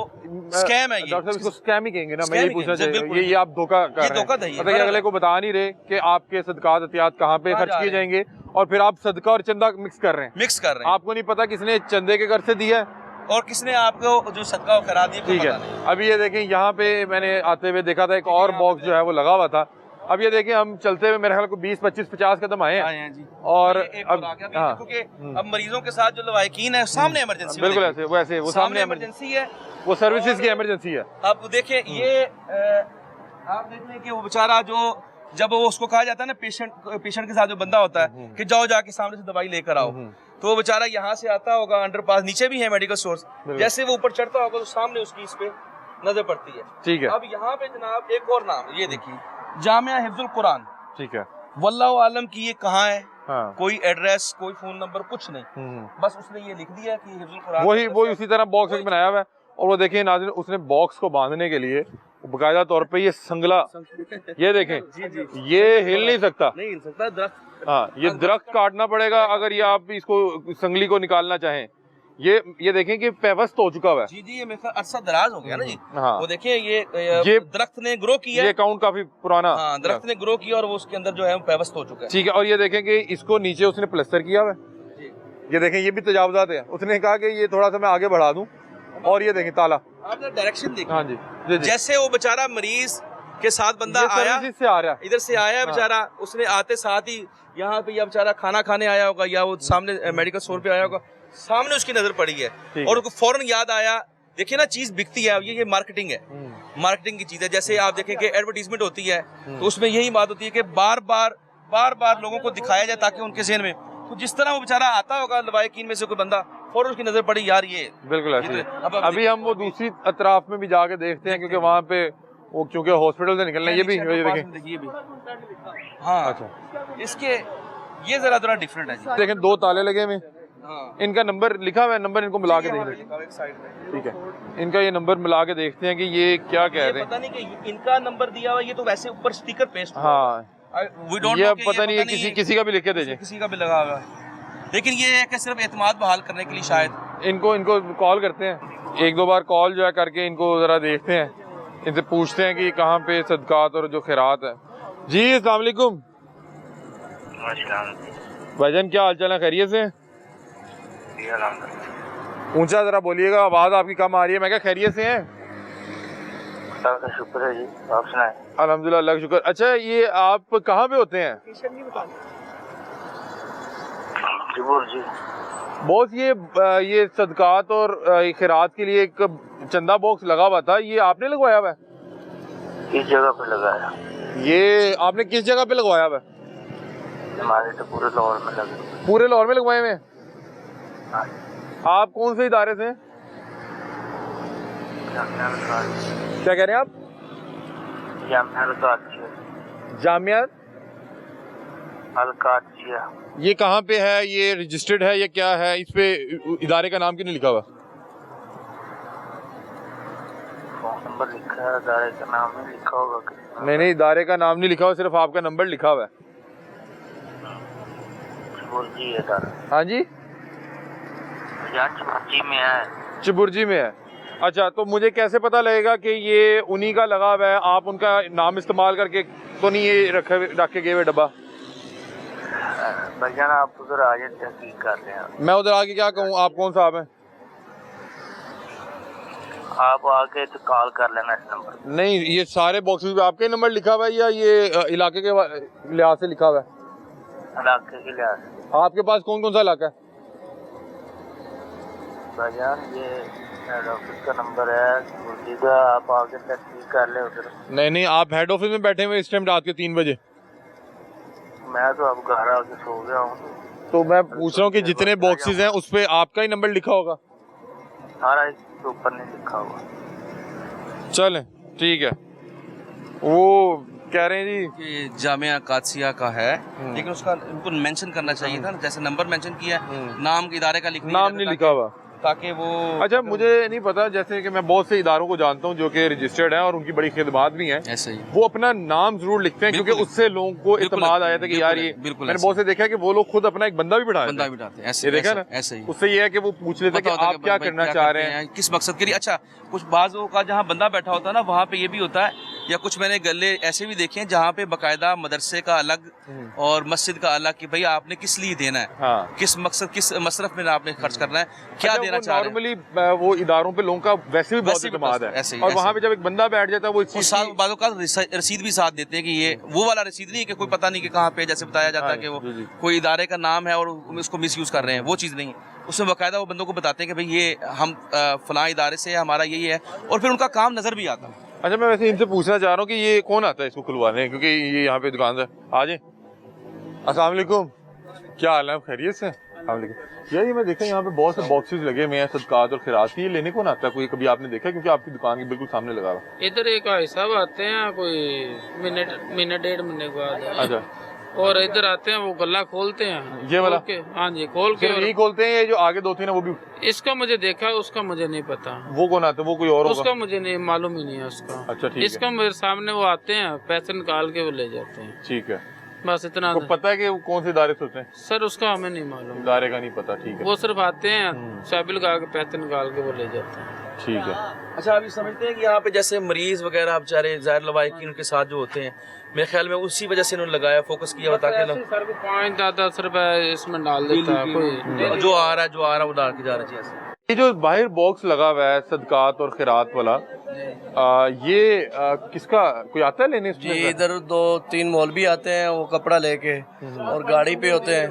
स्कैम है। ये डॉक्टर साहब इसको स्कैम ही कहेंगे ना, मैं यही पूछना चाहिए, ये आप धोखा कर रहे हैं, धोखाधड़ी है। मतलब अगले को बता नहीं रहे कि आपके सदकात अतियात कहाँ पे खर्च किए जाएंगे, और फिर आप सदका और चंदा मिक्स कर रहे हैं। आपको नहीं पता किसने चंदे के घर से दिया है और किसने आपको जो सदका करा दिया। ठीक है, अभी ये देखें, यहाँ पे मैंने आते हुए देखा था एक और बॉक्स जो है वो लगा हुआ था। अब ये देखिए, हम चलते हुए मेरे ख्याल को 20, 25, 50 कदम आए हैं जी। और अब क्योंकि अब मरीजों के साथ जो लवाहिकीन है, सामने इमरजेंसी, बिल्कुल ऐसे वैसे वो सामने इमरजेंसी है, वो सर्विसेज की इमरजेंसी है। अब देखें ये आप देख लें कि वो बेचारा जो, जब वो उसको कहा जाता है ना, पेशेंट के साथ जो बंदा होता है कि जाओ जाके सामने से दवाई लेकर आओ, तो वो बेचारा यहाँ से आता होगा, अंडरपास नीचे भी है मेडिकल स्टोर्स, जैसे वो ऊपर चढ़ता होगा तो सामने उसकी इस पे नजर पड़ती है। ठीक है, अब यहाँ पे जनाब एक और नाम, ये देखिए जामिया हिफ्जुल कुरान। ठीक है, वल्लाहु आलम की ये कहाँ है, कोई एड्रेस, कोई फोन नंबर, कुछ नहीं, बस उसने ये लिख दिया कि हिफ्जुल कुरान, वही उसी तरह बॉक्स बनाया हुआ है। और वो देखिए नाज़रीन, उसने बॉक्स को बांधने के लिए बाकायदा तौर पे ये संगला, ये देखें, ये हिल नहीं सकता, दरख्त, हाँ, ये दरख्त काटना पड़ेगा अगर ये आप इसको संगली को निकालना चाहें। ये देखें कि पेवस्त हो चुका हुआ है। जी ये मेरा अरसा दराज हो गया ना जी। हाँ, वो देखिए ये दरख्त ने ग्रो किया, ये अकाउंट काफी पुराना, हाँ, दरख्त ने ग्रो किया और वो उसके अंदर जो है पेवस्त हो चुका है। ठीक है, और ये देखें कि इसको नीचे उसने प्लास्टर किया हुआ है, ये देखें, ये भी तजावुज़ात है। उसने कहा कि ये थोड़ा सा मैं आगे बढ़ा दूं, और ये देखें ताला, आपने डायरेक्शन देखी, हाँ जी, जैसे वो बेचारा मरीज के साथ बंदा आया, से आ रहा, इधर से आया बेचारा, उसने आते साथ ही यहाँ पे या बेचारा खाना खाने आया होगा, या वो सामने मेडिकल स्टोर पे आया होगा, सामने उसकी नजर पड़ी है और उसको फौरन याद आया देखिए ना, चीज बिकती है, ये मार्केटिंग है, मार्केटिंग की चीज है। जैसे आप देखें कि एडवर्टीजमेंट होती है तो उसमें यही बात होती है कि बार बार लोगों को दिखाया जाए ताकि उनके जहन में, तो जिस तरह वो बेचारा आता होगा लवाहिकीन में से कोई बंदा, फौरन उसकी नजर पड़ी यार ये बिल्कुल ऐसे ये ही। तो- अभी हम वो दूसरी अतराफ में भी जाके देखते हैं क्योंकि वहाँ पे वो क्योंकि हॉस्पिटल से निकलना है, ये भी देखें। देखिए भी, हाँ अच्छा, इसके ये जरा डिफरेंट है जी। देखें 2 ताले लगे हुए, हाँ, इनका नंबर लिखा हुआ है, नंबर इनको मिला के देख लेते हैं। एक साइड में ठीक है, इनका ये नंबर मिला के देखते हैं कि ये क्या कह रहे हैं। पता नहीं कि इनका नंबर दिया हुआ, ये तो वैसे ऊपर स्टिकर पेस्ट हुआ हाँ, है। We don't ये know अब कि पता नहीं है, किसी का भी लिख के दीजिए। किसी का भी लगा हुआ है, लेकिन ये है कि सिर्फ एतमाद बहाल करने के लिए शायद। इनको कॉल करते हैं, 1-2 बार कॉल जो है करके इनको ज़रा देखते हैं, इनसे पूछते हैं कि कहाँ पे सदकात और जो खैरात है। जी अस्सलाम वालेकुम भाईजान, क्या हाल चाल है, खैरियत से? ऊंचा ज़रा बोलिएगा, आवाज़ आपकी कम आ रही है। मैं क्या खैरियत से हैं? शुक्र है जी, आप सुनाएं। अल्हम्दुलिल्लाह, अल्लाह का शुक्र। अच्छा, ये आप कहाँ पे होते हैं? जी बॉस, ये सदकात और खैरात के लिए एक चंदा बॉक्स लगा हुआ था, ये आपने लगवाया हुआ है? किस जगह पे लगाया? ये आपने किस जगह पे लगवाया हुआ है? हमारे तो पूरे लाहौर में लगे। पूरे लाहौर में लगवाए हुए हैं? हाँ। आप कौन से इदारे से हैं? क्या कह रहे हैं आप? जामिया अल-कादसिया। ये कहाँ पे है, ये रजिस्टर्ड है या क्या है? इस पे इदारे का नाम क्यों नहीं लिखा हुआ? फोन नंबर लिखा है, इदारे का नाम नहीं लिखा होगा। नहीं, इदारे का नाम नहीं लिखा हुआ, सिर्फ आपका नंबर लिखा हुआ है। चिबुर्जी है इदारा। हाँ जी, चिबुर्जी में है। चिबुर्जी में है। अच्छा, तो मुझे कैसे पता लगेगा कि ये उन्हीं का लगा हुआ है? आप उनका नाम इस्तेमाल करके तो नहीं ये रख के गए हुए डब्बा? भाईजान आप उधर आ जाए, तहकीक कर रहे हैं। मैं उधर आके क्या कहूँ? आप कौन साहब हैं? आप आके तो कॉल कर लेना इस नंबर पे। नहीं, ये सारे बॉक्सेस पे आपका ही नंबर लिखा हुआ है या ये इलाके के लिहाज से लिखा हुआ है? इलाके के लिहाज से। आपके पास कौन कौन सा इलाका है? भाईजान ये हेड ऑफिस का नंबर है चिबुर्जी का, आप आके तहकीक कर ले उधर। नहीं, आप हेड ऑफिस में बैठे हुए इस टाइम रात के 3 बजे। मैं तो अब घर आके सो गया हूँ। तो मैं पूछ रहा हूँ कि जितने बॉक्सेस हैं उस पे आपका ही नंबर लिखा होगा? सारा इसके ऊपर नहीं लिखा हुआ। चलें, ठीक है। वो कह रहे हैं जी कि जामिया कादसिया का है, लेकिन उसका उनको मेंशन करना चाहिए था ना, जैसे नंबर मेंशन किया, नाम के इदारे का नाम नहीं लिखा हुआ ताकि वो। अच्छा, मुझे नहीं पता, जैसे कि मैं बहुत से इदारों को जानता हूँ जो कि रजिस्टर्ड हैं और उनकी बड़ी खिदमात भी हैं, ऐसे ही वो अपना नाम जरूर लिखते हैं क्योंकि उससे लोगों को इत्मीनान आया था कि यार ये, मैंने बहुत से देखा है कि वो लोग खुद अपना एक बंदा भी बिठाते हैं, ऐसे ये देखा ना, ऐसे ही उससे ये है कि वो पूछ लेते हैं कि आप क्या करना चाह रहे हैं, किस मकसद के लिए। अच्छा, कुछ बाजों का जहाँ बंदा बैठा होता है ना, वहाँ पे ये भी होता है, या कुछ मैंने गले ऐसे भी देखे हैं जहाँ पे बाकायदा मदरसे का अलग और मस्जिद का अलग कि भाई आपने किस लिए देना है, हाँ, किस मकसद, किस मसरफ में आपने खर्च करना है, क्या देना चाह रहे हैं। नॉर्मली वो इदारों पे लोगों का वैसे भी बहुत इत्मीनान है, और वहाँ पे जब एक बंदा बैठ जाता है वो इस चीज़ की बाजों का रसीद भी साथ देते हैं कि ये वो वाला रसीद नहीं है कि कोई पता नहीं कि कहाँ पे, जैसे बताया जाता है कि वो कोई इदारे का नाम है और उसको मिसयूज कर रहे हैं, वो चीज़ नहीं है। उसमें बाकायदा वो बंदों को बताते हैं कि भाई ये हम फलां इदारे से हमारा यही है, और फिर उनका काम नजर भी आता है। अच्छा, मैं वैसे इनसे पूछना चाह रहा हूँ कि ये कौन आता है इसको खुलवाने, क्योंकि ये यहाँ पे दुकान है। आ जाए। अस्सलाम वालेकुम, क्या हाल है, खैरियत से? अस्सलाम वालेकुम। यार ये मैं देखा यहाँ पे बहुत से बॉक्सेस लगे हुए हैं सदकात और खैरात के, ये लेने कौन आता है? कोई कभी आपने देखा? क्योंकि आपकी दुकान के बिल्कुल सामने लगा हुआ। इधर एक भाई साहब आते हैं कोई महीने 1.5 महीने के बाद, अच्छा, और इधर आते हैं वो गला खोलते हैं, ये वाला? हाँ जी, खोल के यही खोलते हैं, ये जो आगे 2-3 है वो भी? इसका मुझे देखा, उसका मुझे नहीं पता। वो कौन आता है? वो कोई और होगा? उसका मुझे नहीं मालूम ही नहीं है उसका। अच्छा, ठीक है। इसका मेरे सामने वो आते हैं, पैसे निकाल के वो ले जाते हैं, ठीक है। बस इतना। तो पता है कि वो कौन से इदारे से होते हैं? सर उसका हमें नहीं मालूम, इदारे का नहीं पता, ठीक है। वो सिर्फ आते हैं, चाबी लगा के पैसे निकाल के वो ले जाते हैं, ठीक है। अच्छा, अभी समझते हैं कि यहाँ पे जैसे मरीज वगैरह बेचारे ज़ाहिर लवाहिकीन उनके साथ जो होते हैं, मेरे ख्याल में उसी वजह से इन्होंने लगाया, फोकस किया ताकि सर को 5-10 रुपए इसमें डाल देता है कोई, जो आ रहा है वो डाल के जा रहा है। ये जो बाहर बॉक्स लगा हुआ है सदकात और खैरात वाला, ये किसका, कोई आता है लेने? जी, इधर 2-3 मौलवी आते हैं वो कपड़ा लेके और गाड़ी पे होते हैं।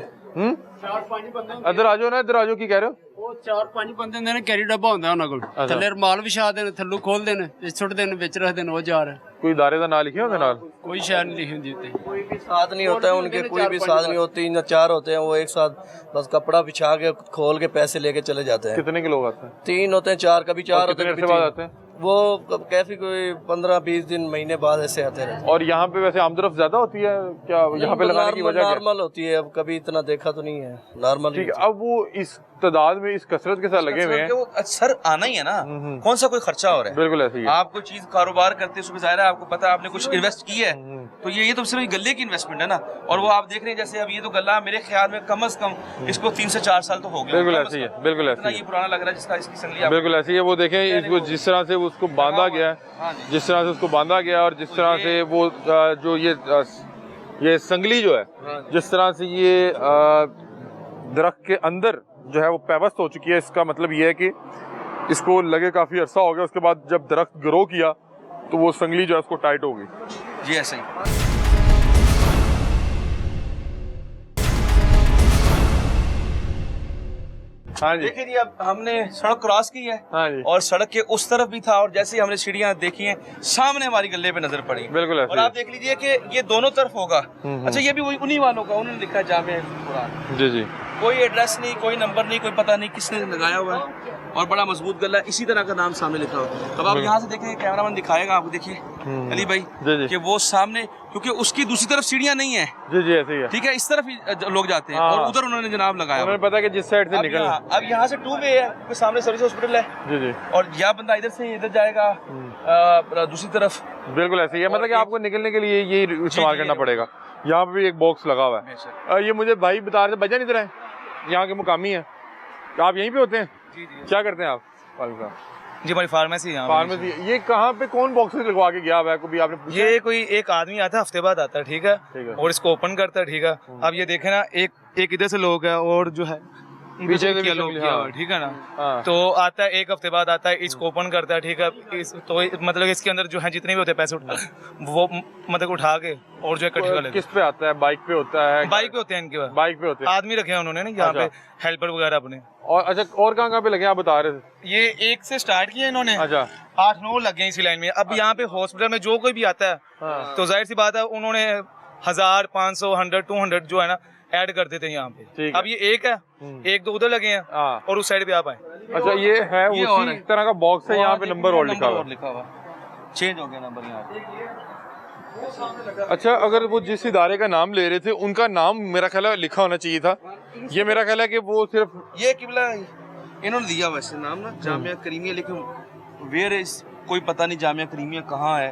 इधर आ जाओ ना, इधर आ जाओ, की कह रहे हो? ਉਹ 4-5 ਬੰਦੇ ਹੁੰਦੇ ਨੇ ਕੈਰੀ ਡੱਬਾ ਹੁੰਦਾ ਉਹਨਾਂ ਕੋਲ ਥੱਲੇ ਰਮਾਲ ਵਿਛਾ ਦੇਣ ਥੱਲੋਂ ਖੋਲਦੇ ਨੇ ਵਿੱਚ ਸੁੱਟਦੇ ਨੇ ਵਿੱਚ ਰੱਖਦੇ ਨੇ ਉਹ ਜਾ ਰਿਹਾ कोई इदारे का नाम लिखे होंगे नाल ਕੋਈ ਸ਼ਾਇਦ ਨਹੀਂ ਲਿਖੀ ਹੁੰਦੀ ਉੱਤੇ कोई भी साथ नहीं होता है उनके, कोई भी साथ नहीं होती, 3 या 4 होते हैं, वो एक साथ बस कपड़ा बिछा के खोल के पैसे लेके चले जाते हैं। कितने के लोग आते हैं? 3 होते हैं, 4 कभी 4 होते कितने हैं, देर से बाद आते हैं? वो कैफी कोई 15-20 दिन महीने बाद ऐसे आते रहते हैं। और यहाँ पे वैसे आमदरफ ज्यादा होती है क्या? यहाँ पे लगाने की वजह क्या है? नॉर्मल होती है, अब कभी इतना देखा तो नहीं है, नॉर्मल। ठीक है, अब वो इस तादाद में इस कसरत के साथ लगे हुए हैं, वो सर आना ही है ना, कौन सा कोई खर्चा हो रहा है? बिल्कुल ऐसे ही है। आप कोई चीज कारोबार करते हैं, उसमें जाहिर है आपको पता है आपने कुछ इन्वेस्ट की है, तो ये तो सिर्फ गले की इन्वेस्टमेंट है ना। और वो आप देख रहे हैं जैसे अब ये तो गला मेरे ख्याल में कम से कम इसको 3 से 4 साल तो हो गए, बिल्कुल ऐसे ही है, बिल्कुल ऐसे ही ये है, पुराना लग रहा है जिसका इसकी संगली आप बिल्कुल ऐसे ही है। वो देखें इसको जिस तरह से उसको बांधा गया है, हाँ जी। जिस तरह से उसको बांधा गया और जिस तरह से वो जो ये संगली जो है, जिस तरह से ये दरख्त के अंदर जो है वो पैवस्त हो चुकी है, इसका मतलब ये है कि इसको लगे काफ़ी अरसा हो गया। उसके बाद जब दरख्त ग्रो किया तो वो संगली जो है उसको टाइट हो गई। जी ऐसे ही। हाँ जी, देखिए जी अब हमने सड़क क्रॉस की है, हाँ जी, और सड़क के उस तरफ भी था, और जैसे ही हमने सीढ़ियां देखी हैं सामने हमारी गले पे नजर पड़ी, बिल्कुल ऐसे और ही आप देख लीजिए कि ये दोनों तरफ होगा। अच्छा ये भी वही उन्हीं वालों का, उन्होंने लिखा है जामे कुरान, है। जी जी, कोई एड्रेस नहीं, कोई नंबर नहीं, कोई पता नहीं किसने लगाया हुआ है, और बड़ा मजबूत गला है, इसी तरह का नाम सामने लिखा हुआ है। अब आप यहाँ से देखें, कैमरामैन दिखाएगा आपको, देखिए अली भाई जी जी, कि वो सामने, क्योंकि उसकी दूसरी तरफ सीढ़ियां नहीं है, जी जी ऐसे ही है। ठीक है, इस तरफ ही लोग जाते हैं, हाँ। और उधर उन्होंने जनाब लगाया हुआ उन्हें पता है कि जिस साइड से निकल, अब यहाँ से 2 वे है, क्योंकि सामने सर्विस हॉस्पिटल है, जी जी, और या बंदा इधर से इधर जाएगा दूसरी तरफ। बिल्कुल ऐसे ही है। मतलब कि आपको निकलने के लिए ये इस्तेमाल करना पड़ेगा। यहाँ पे भी एक बॉक्स लगा हुआ है। ये मुझे भाई बता रहे थे, भजन इधर है, यहाँ के मुकामी है, आप यहीं पे होते हैं? जी जी। क्या करते हैं आप? जी हमारी फार्मेसी यहाँ फार्मेसी। ये कहाँ पे कौन बॉक्सेस लगवा के गया हुआ है? कभी आपने पूछा? ये कोई एक आदमी आता है, हफ्ते बाद आता है, ठीक है, ठीक है। और इसको ओपन करता है, ठीक है। अब ये देखे ना, एक इधर से लोग है, और जो है पीछे से भी किया लोग शक्ल, किया हाँ। हुआ है, ठीक है ना। हाँ। तो आता है, एक हफ्ते बाद आता है, इसको ओपन करता है, ठीक है। तो मतलब इसके अंदर जो है जितने भी होते हैं पैसे वो मतलब उठा के और जो है इकट्ठे कर लेते किस पे आता है? बाइक पे होता है? हैं। बाइक पे होते हैं इनके पास, बाइक पे होते हैं। आदमी रखे हैं उन्होंने ना यहाँ पे, हेल्पर वगैरह अपने। और अच्छा, और कहाँ पे लगे आप बता रहे थे? ये एक से स्टार्ट किया इन्होंने, अच्छा, 8-9 लग गए इसी लाइन में। अब यहाँ पे हॉस्पिटल में जो कोई भी आता है, हाँ। तो जाहिर सी बात है उन्होंने 1000, 500, 100, 200 जो है ना ऐड कर देते हैं यहाँ पे। ठीक है। अब ये एक है, एक 2 उधर लगे हैं, हाँ। और उस साइड पे आप आए। अच्छा, ये है ये और उसी है। तरह का बॉक्स है, यहाँ पे नंबर और लिखा हुआ और है। लिखा हुआ, चेंज हो गया नंबर यहाँ पे। अच्छा, अगर वो जिस इदारे का नाम ले रहे थे उनका नाम मेरा ख्याल है लिखा होना चाहिए था। ये मेरा ख्याल है कि वो सिर्फ ये किबला इन्होंने दिया वैसे नाम ना, जामिया करीमिया, लेकिन वेयर इज कोई पता नहीं जामिया करीमिया कहाँ है।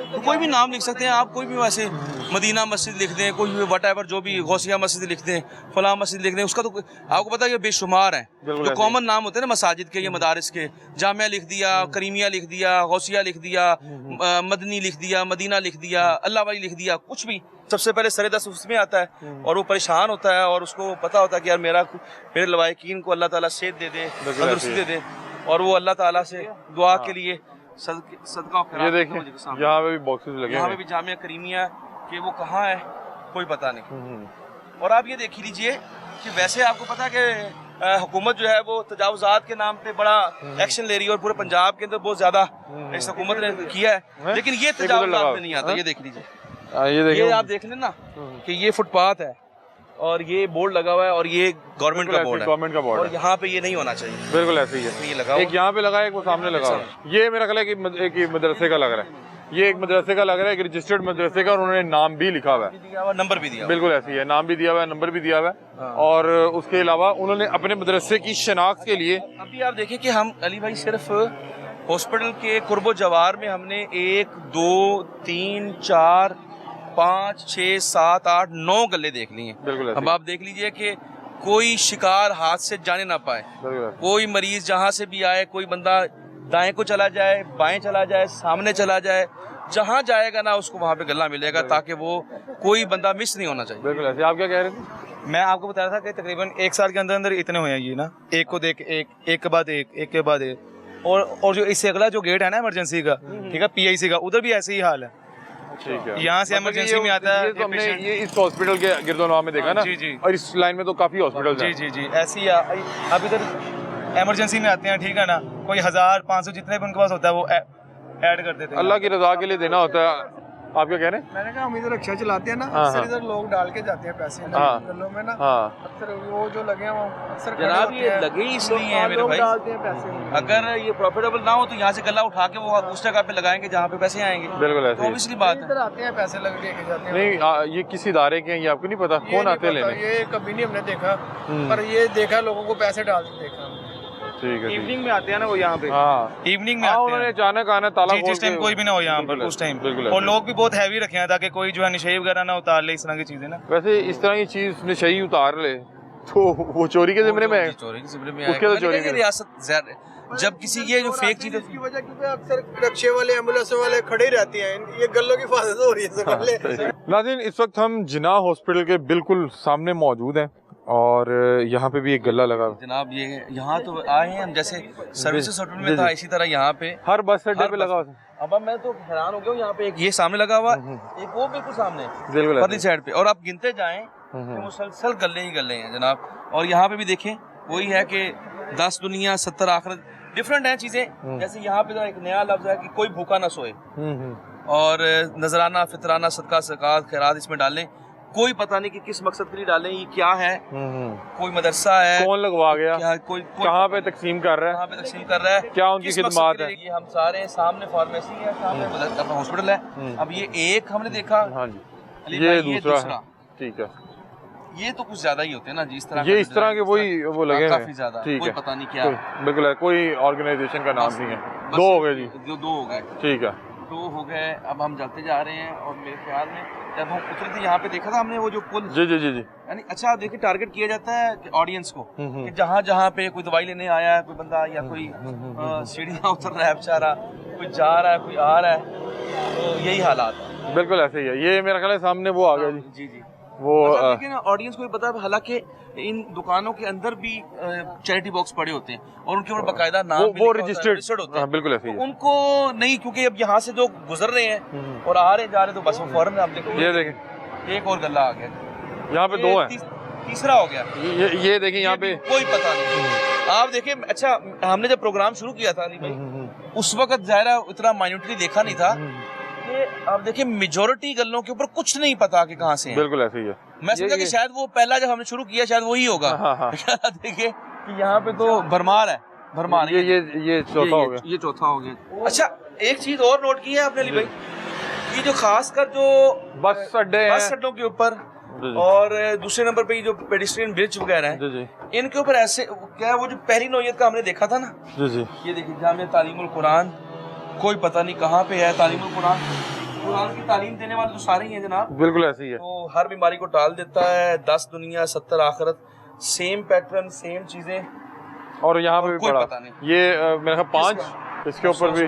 तो कोई भी नाम लिख सकते हैं आप, कोई भी वैसे मदीना मस्जिद लिख दें, कोई भी वट एवर, जो भी गौसिया मस्जिद लिख दें, फलां मस्जिद लिख दें, उसका तो आपको पता है ये बेशुमार है बिल्कुल जो ऐसे कॉमन नाम होते हैं ना मसाजिद के या मदारिस के। जामिया लिख दिया, करीमिया लिख दिया, गौसिया लिख दिया, मदनी लिख दिया, मदीना लिख दिया, अल्लाह वाली लिख दिया, कुछ भी। सबसे पहले सरेदस उसमें आता है, और वो परेशान होता है, और उसको पता होता है कि यार मेरे लवायकीन को अल्लाह ताला सेहत दे दे, तंदुरुस्ती दे दे, और वो अल्लाह ताला से दुआ के लिए सदका और खैरात ये करता है। देखें, यहाँ पे भी बॉक्सेस लगे यहाँ पे हैं। भी जामिया करीमिया कि वो कहाँ है कोई पता नहीं। और आप ये देख ही लीजिए कि वैसे आपको पता है कि हुकूमत जो है वो तजावुजात के नाम पे बड़ा एक्शन ले रही है, और पूरे पंजाब के अंदर बहुत ज्यादा इस हुकूमत ने किया है, लेकिन ये तजावुजात में नहीं आता। ये देख लीजिए, ये आप देख लें ना कि ये फुटपाथ है, और ये बोर्ड लगा हुआ है, और ये गवर्नमेंट का बोर्ड है, गवर्नमेंट का बोर्ड और है। यहाँ पे ये नहीं होना चाहिए, बिल्कुल ऐसे ही है। ये लगा एक यहाँ पे लगा है, एक वो सामने लगा हुआ है। ये मेरा ख्याल है कि एक मदरसे का लग रहा है, ये एक मदरसे का लग रहा है, एक रजिस्टर्ड मदरसे का, और उन्होंने नाम भी लिखा हुआ है, दिया हुआ, नंबर भी दिया हुआ। बिल्कुल ऐसी है, नाम भी दिया हुआ है, नंबर भी दिया हुआ है। और उसके अलावा उन्होंने अपने मदरसे की शनाख्त के लिए, अभी आप देखिए कि हम अली भाई सिर्फ हॉस्पिटल के कुर्बो जवार में हमने 1, 2, 3, 4, 5, 6, 7, 8, 9 गले देख लिए। बिल्कुल ऐसे अब आप देख लीजिए कि कोई शिकार हाथ से जाने ना पाए, बिल्कुल ऐसे। कोई मरीज जहाँ से भी आए, कोई बंदा दाएं को चला जाए, बाएं चला जाए, सामने चला जाए, जहाँ जाएगा ना उसको वहाँ पे गला मिलेगा, ताकि वो कोई बंदा मिस नहीं होना चाहिए। बिल्कुल ऐसे। आप क्या कह रहे थे? मैं आपको बता रहा था कि तकरीबन 1 साल के अंदर अंदर इतने हुए हैं ये ना, एक को देख एक के बाद एक के बाद एक, और जो इससे अगला जो गेट है ना इमरजेंसी का, ठीक है, PIC का, उधर भी ऐसे ही हाल है। ठीक है, यहाँ से मतलब इमरजेंसी ये- में आता है ये तो हमने patient। ये इस हॉस्पिटल के गिरदोनवा में देखा ना, जी, जी। और इस लाइन में तो काफी हॉस्पिटल जी हैं। जी जी, ऐसे ही अब इधर इमरजेंसी में आते हैं, ठीक है ना, कोई 1000-500 जितने भी उनके पास होता है वो ऐड कर देते हैं। अल्लाह की रजा के लिए देना होता है। आप क्या कह रहे हैं? मैंने कहा हम इधर रिक्शा चलाते हैं ना, हाँ, अक्सर हाँ। इधर लोग डाल के जाते हैं पैसे हाँ। गल्लों में ना, हाँ अक्सर वो जो लगे हैं वो अक्सर खड़े जनाब होते ये हैं। लगे ही इसलिए हैं मेरे लोग भाई, डालते हैं पैसे। अगर ये प्रॉफिटेबल ना हो तो यहाँ से गला उठा के वो उस जगह पे लगाएंगे जहाँ पे पैसे आएंगे। बिल्कुल तो ऐसे ही। ऑब्वियसली बात है। इधर आते हैं पैसे लग लेके जाते हैं। नहीं ये किस इदारे के हैं ये आपको नहीं पता? ये कौन नहीं आते हैं पता, लेने? ये कभी नहीं हमने देखा, हम्म। पर ये देखा लोगों को पैसे डालते देखा। ठीक है। इवनिंग में आते हैं ना वो यहाँ पे, हाँ इवनिंग में हाँ, आते उन्होंने हैं अचानक आना ताला जी, खोल जिस टाइम के- कोई भी ना हो यहाँ पर बिल्कुल उस टाइम। बिल्कुल और ऐसे। लोग भी बहुत हैवी रखे हैं ताकि कोई जो है नशे वगैरह ना उतार ले, इस तरह की चीजें ना। वैसे इस तरह की चीज नशई उतार ले तो वो चोरी के जिम्मे में है। चोरी के जिम्मे में उसके तो आएगा। चोरी मैंने कहा के- ये रियासत जब किसी ये जो फेक चीजें इसकी वजह क्योंकि अक्सर रिक्शे वाले एम्बुलेंस वाले खड़े ही रहते हैं, ये गल्लों की हिफाजत हो रही है सबसे। नाज़रीन इस वक्त हम जिन्ना हॉस्पिटल के बिल्कुल सामने मौजूद हैं और यहाँ पे भी एक गल्ला लगा हुआ है। जनाब ये यहाँ तो आए हैं हम, जैसे सर्विसेज होटल जी, में था जी। इसी तरह यहाँ पे हर बस अड्डे हर पे बस- लगा हुआ है। अब मैं तो हैरान हो गया हूँ, यहाँ पे एक ये सामने लगा हुआ, एक वो बिल्कुल सामने बिल्कुल परली ऐसे। साइड पे, और आप गिनते जाएं तो मुसलसल गल्ले ही गल्ले हैं जनाब। और यहाँ पे भी देखें वही है कि 10 दुनिया 70 आखिरत डिफरेंट हैं चीजें। जैसे यहाँ पे एक नया लफ्ज है कि कोई भूखा ना सोए, और नजराना फितराना सदका ज़कात खैरात इसमें डालें। कोई पता नहीं कि किस मकसद के लिए डालें, ये क्या है, कोई मदरसा है, कौन लगवा गया, क्या कोई कहाँ पे तकसीम कर रहा कहाँ पे तकसीम कर रहा है, क्या उनकी किस मकसद खिदमात के है? लिए। ये हम सारे सामने फार्मेसी है, सामने अपना हॉस्पिटल है। अब ये एक हमने देखा, है? हाँ जी अली ये भाई, दूसरा है। ठीक है। ये तो कुछ ज्यादा ही होते हैं ना जी, इस तरह ये इस तरह के वही वो लगे हुए हैं। काफी ज्यादा, ठीक कोई है। पता नहीं क्या कोई- बिल्कुल है, कोई ऑर्गेनाइजेशन का नाम बस- नहीं है। बस 2 हो गए जी। जो 2 हो गए, ठीक है। 2 हो गए। अब हम चलते जा रहे हैं और मेरे ख्याल में जब हम उतरे थे यहाँ पे देखा था हमने वो जो पुल, जी जी जी जी। यानी अच्छा देखिए टारगेट किया जाता है ऑडियंस को कि जहाँ जहाँ पे कोई दवाई लेने आया है कोई बंदा, या कोई सीढ़ियाँ उतर रहा है बेचारा, कोई जा रहा है कोई आ रहा है, तो यही हालात है। बिल्कुल ऐसे ही है। ये मेरा ख्याल है सामने वो आ गया जी। जी जी। वो अच्छा देखिए ना, ऑडियंस को भी पता है, हालांकि इन दुकानों के अंदर भी चैरिटी बॉक्स पड़े होते हैं और उनके ऊपर बाकायदा नाम भी वो लिखा होता है, रजिस्टर्ड होते हैं। हाँ बिल्कुल ऐसे ही है। उनको नहीं, क्योंकि अब यहाँ से जो गुजर रहे हैं और आ रहे जा रहे तो बस वो फौरन आप देखो ये देखें, एक और गल्ला आ गया, यहाँ पे 2 हैं। तीसरा हो गया। ये देखें यहाँ पे कोई पता नहीं। आप देखिए, अच्छा हमने जब प्रोग्राम शुरू किया था अली भाई, उस वक्त ज़ाहिर इतना माइन्यूटली देखा नहीं था कि आप देखिए मेजोरिटी गल्लों के ऊपर कुछ नहीं पता कि कहाँ से हैं। बिल्कुल ऐसे ही है। मैं समझा कि शायद वो पहला जब हमने शुरू किया शायद वही होगा। हाँ। देखिए कि यहाँ पे तो भरमार है, भरमार। ये चौथा हो गया। ये चौथा हो गया। अच्छा एक चीज और नोट की है आपने अली भाई, ये जो खासकर जो बस अड्डे बस हैं अड्डों के ऊपर जी। और दूसरे नंबर पे ये जो पेडिस्ट्रियन ब्रिज वगैरह है, जी जी इनके ऊपर ऐसे क्या है, वो जो पहली नौयत का हमने देखा था ना, जी जी। ये देखिए जामिया तालीमुल कुरान, कोई पता नहीं कहाँ पे है तालीमुल कुरान। कुरान की तालीम देने वाले तो सारे ही हैं जनाब। बिल्कुल ऐसे ही है। तो हर बीमारी को टाल देता है, 10 दुनिया 70 आखिरत, सेम पैटर्न सेम चीजें। और यहाँ पे भी कोई पड़ा पता नहीं। ये मेरे ख्याल 5 इसके ऊपर भी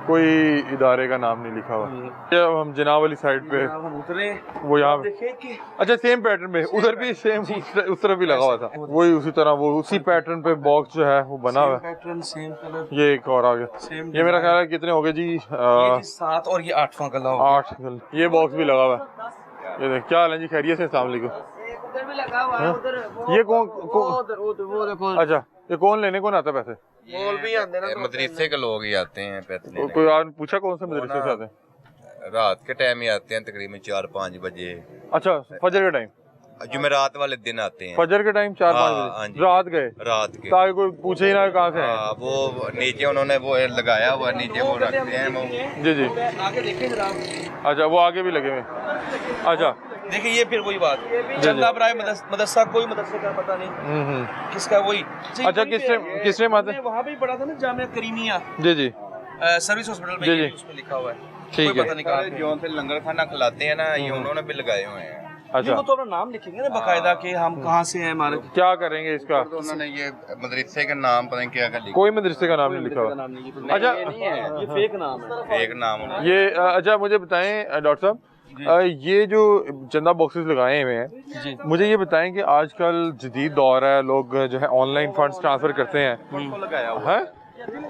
कोई इदारे का नाम नहीं लिखा हुआ। ये हम जिनाब वाली साइड पे हम उतरे, वो यहाँ पे देखे कि अच्छा सेम पैटर्न में उधर भी सेम उस तरफ भी लगा हुआ था, वही उसी तरह वो उसी पैटर्न पे बॉक्स जो है वो बना हुआ है। पैटर्न सेम कलर ये एक और आ गया। सेम। ये मेरा ख्याल है कितने हो गए जी? 7 और ये 8वां गला होगा। 8। ये बॉक्स भी लगा हुआ है। ये देख क्या हाल है जी, खैरियत से? अस्सलाम वालेकुम। उधर भी लगा हुआ है, उधर ये कौन वो देखो अच्छा ये कौन लेने कौन आता है पैसे? बोल भी आते ना, मदरसे के लोग ही आते हैं पैसे लेने। कोई आपने पूछा कौन से मदरसे से आते हैं? रात के टाइम ही आते हैं तकरीबन 4-5 बजे। अच्छा फजर के टाइम? जुमेरात वाले दिन आते हैं। फजर के टाइम 4-5 हाँ बजे जी। रात गए रात के ताकि कोई पूछे ही ना कहाँ से है। हाँ, वो नीचे उन्होंने वो लगाया हुआ, नीचे वो रखते हैं वो। जी जी। आगे देखें जनाब, अच्छा वो आगे भी लगे हुए। अच्छा देखिए ये फिर वही बात, चंदा बराए मदरसा, कोई मदरसे का पता नहीं किसका, वही। अच्छा किस टाइम आते हैं? वहाँ भी पढ़ा था ना जामिया करीमिया जी जी सर्विस हॉस्पिटल जी, में, जी। ये उसमें लिखा हुआ है। ठीक कोई है। पता नहीं कहाँ पे। जो से लंगर खाना खिलाते हैं ना, ये उन्होंने भी लगाए हुए हैं। अच्छा वो तो अपना नाम लिखेंगे ना बाकायदा कि हम कहाँ से हैं, हमारे क्या करेंगे इसका? तो उन्होंने ये मदरसे का नाम पता नहीं क्या कर लिखा, कोई मदरसे का नाम नहीं लिखा हुआ। अच्छा ये फेक नाम है। एक नाम उन्होंने। ये अच्छा मुझे बताएं डॉक्टर साहब, ये जो चंदा बॉक्सेस लगाए हुए हैं, मुझे ये बताएं कि आजकल जदीद दौर है, लोग जो है ऑनलाइन फंड्स ट्रांसफर करते हैं, परसों लगाया हुआ है?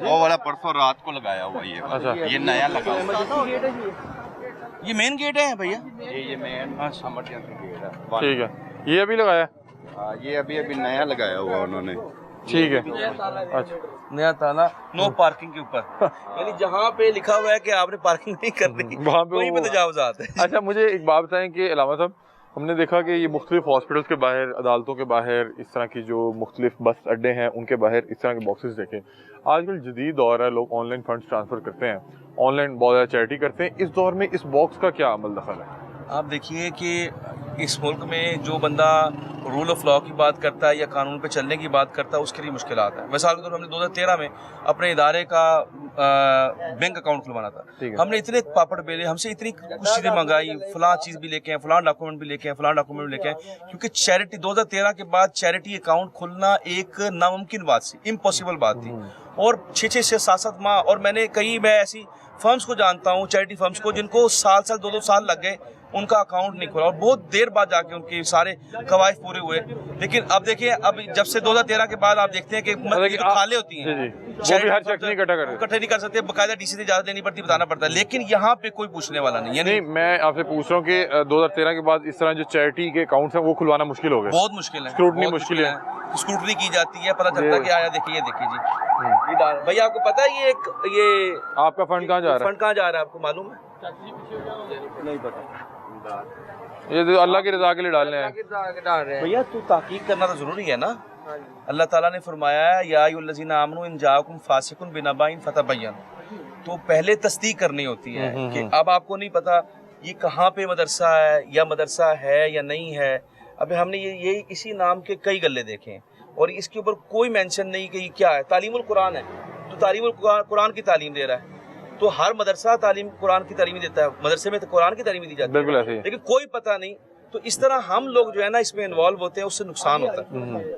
वो वाला परसों रात को लगाया हुआ ये। अच्छा। ये नया लगा हुआ ये मेन गेट है भैया। ये मेन इमरजेंसी गेट है। ठीक है। ये अभी लगाया? हाँ, ये अभी नया लगाया हुआ उन्होंने। ठीक है, अच्छा नया ताला नो पार्किंग के ऊपर यानी जहाँ पे लिखा हुआ है कि आपने पार्किंग नहीं करनी वहाँ पे वहीं पे तजावुज़ात है। अच्छा, मुझे एक बात बताएं कि अलामा साहब, हमने देखा कि ये मुख्तलिफ हॉस्पिटल्स के बाहर, अदालतों के बाहर इस तरह की जो मुख्तलिफ बस अड्डे हैं उनके बाहर इस तरह के बॉक्सेस देखें। आजकल जदीद दौर है, लोग ऑनलाइन फंड्स ट्रांसफ़र करते हैं, ऑनलाइन बहुत ज़्यादा चैरिटी करते हैं। इस दौर में इस बॉक्स का क्या अमल दखल है? आप देखिए कि इस मुल्क में जो बंदा रूल ऑफ लॉ की बात करता है या कानून पे चलने की बात करता है उसके लिए मुश्किलात है। मिसाल के तौर पर हमने 2013 में अपने इदारे का बैंक अकाउंट खुलवाना था, हमने इतने पापड़ बेले, हमसे इतनी कुछ चीज़ें मंगाई, फलां चीज़ भी लेके आए, फलां डॉक्यूमेंट भी लेके आए, फलां डॉक्यूमेंट भी लेके आए, क्योंकि चैरिटी 2013 के बाद चैरिटी अकाउंट खुलना एक नामुमकिन बात थी, इम्पॉसिबल बात थी। और 6-6 से 7-7 माह, और मैं ऐसी फर्म्स को जानता हूँ, चैरिटी फर्म्स को, जिनको साल 2-2 साल लग गए उनका अकाउंट नहीं खुला और बहुत देर बाद जाके उनके सारे कवायद पूरे हुए। लेकिन अब देखिए, अब जब से 2013 के बाद आप देखते हैं कि जो खाले होती हैं वो भी हर शख्स नहीं इकट्ठे नहीं कर सकते, बाकायदा डीसी से इजाजत लेनी पड़ती, बताना पड़ता है, लेकिन यहाँ पे कोई पूछने वाला नहीं है। नहीं, मैं आपसे पूछ रहा हूँ कि 2013 के बाद इस तरह जो चैरिटी के अकाउंट्स हैं वो खुलवाना मुश्किल हो गया, बहुत मुश्किल है, स्क्रूटनी मुश्किल है, स्क्रूटनी की जाती है, पता चलता है कि आया देखिए जी भैया, आपको पता है ये आपका फंड कहाँ जा रहा है? फंड कहाँ जा रहा है आपको मालूम है? नहीं पता। ये तो अल्लाह की रजा के लिए डालने हैं भैया, तू ताकीद करना तो जरूरी है ना। अल्लाह ताला ने फरमाया या अय्युहल्लज़ीना आमनू इन जाअकुम फासिकुन बिनबाइन फतबय्यनु, तो पहले तस्दीक करनी होती है कि अब आपको नहीं पता ये कहाँ पे मदरसा है या मदरसा है या नहीं है। अभी हमने ये इसी नाम के कई गल्ले देखे हैं और इसके ऊपर कोई मेंशन नहीं कि ये क्या है। तालीमुल कुरान है तो तालीमुल कुरान की तालीम दे रहा है, तो हर मदरसा तालीम कुरान की तालीम देता है, मदरसे में तो कुरान की तालीम दी जाती है, बिल्कुल ऐसे ही। लेकिन कोई पता नहीं। तो इस तरह हम लोग जो है ना इसमें इन्वॉल्व होते हैं, उससे नुकसान होता है।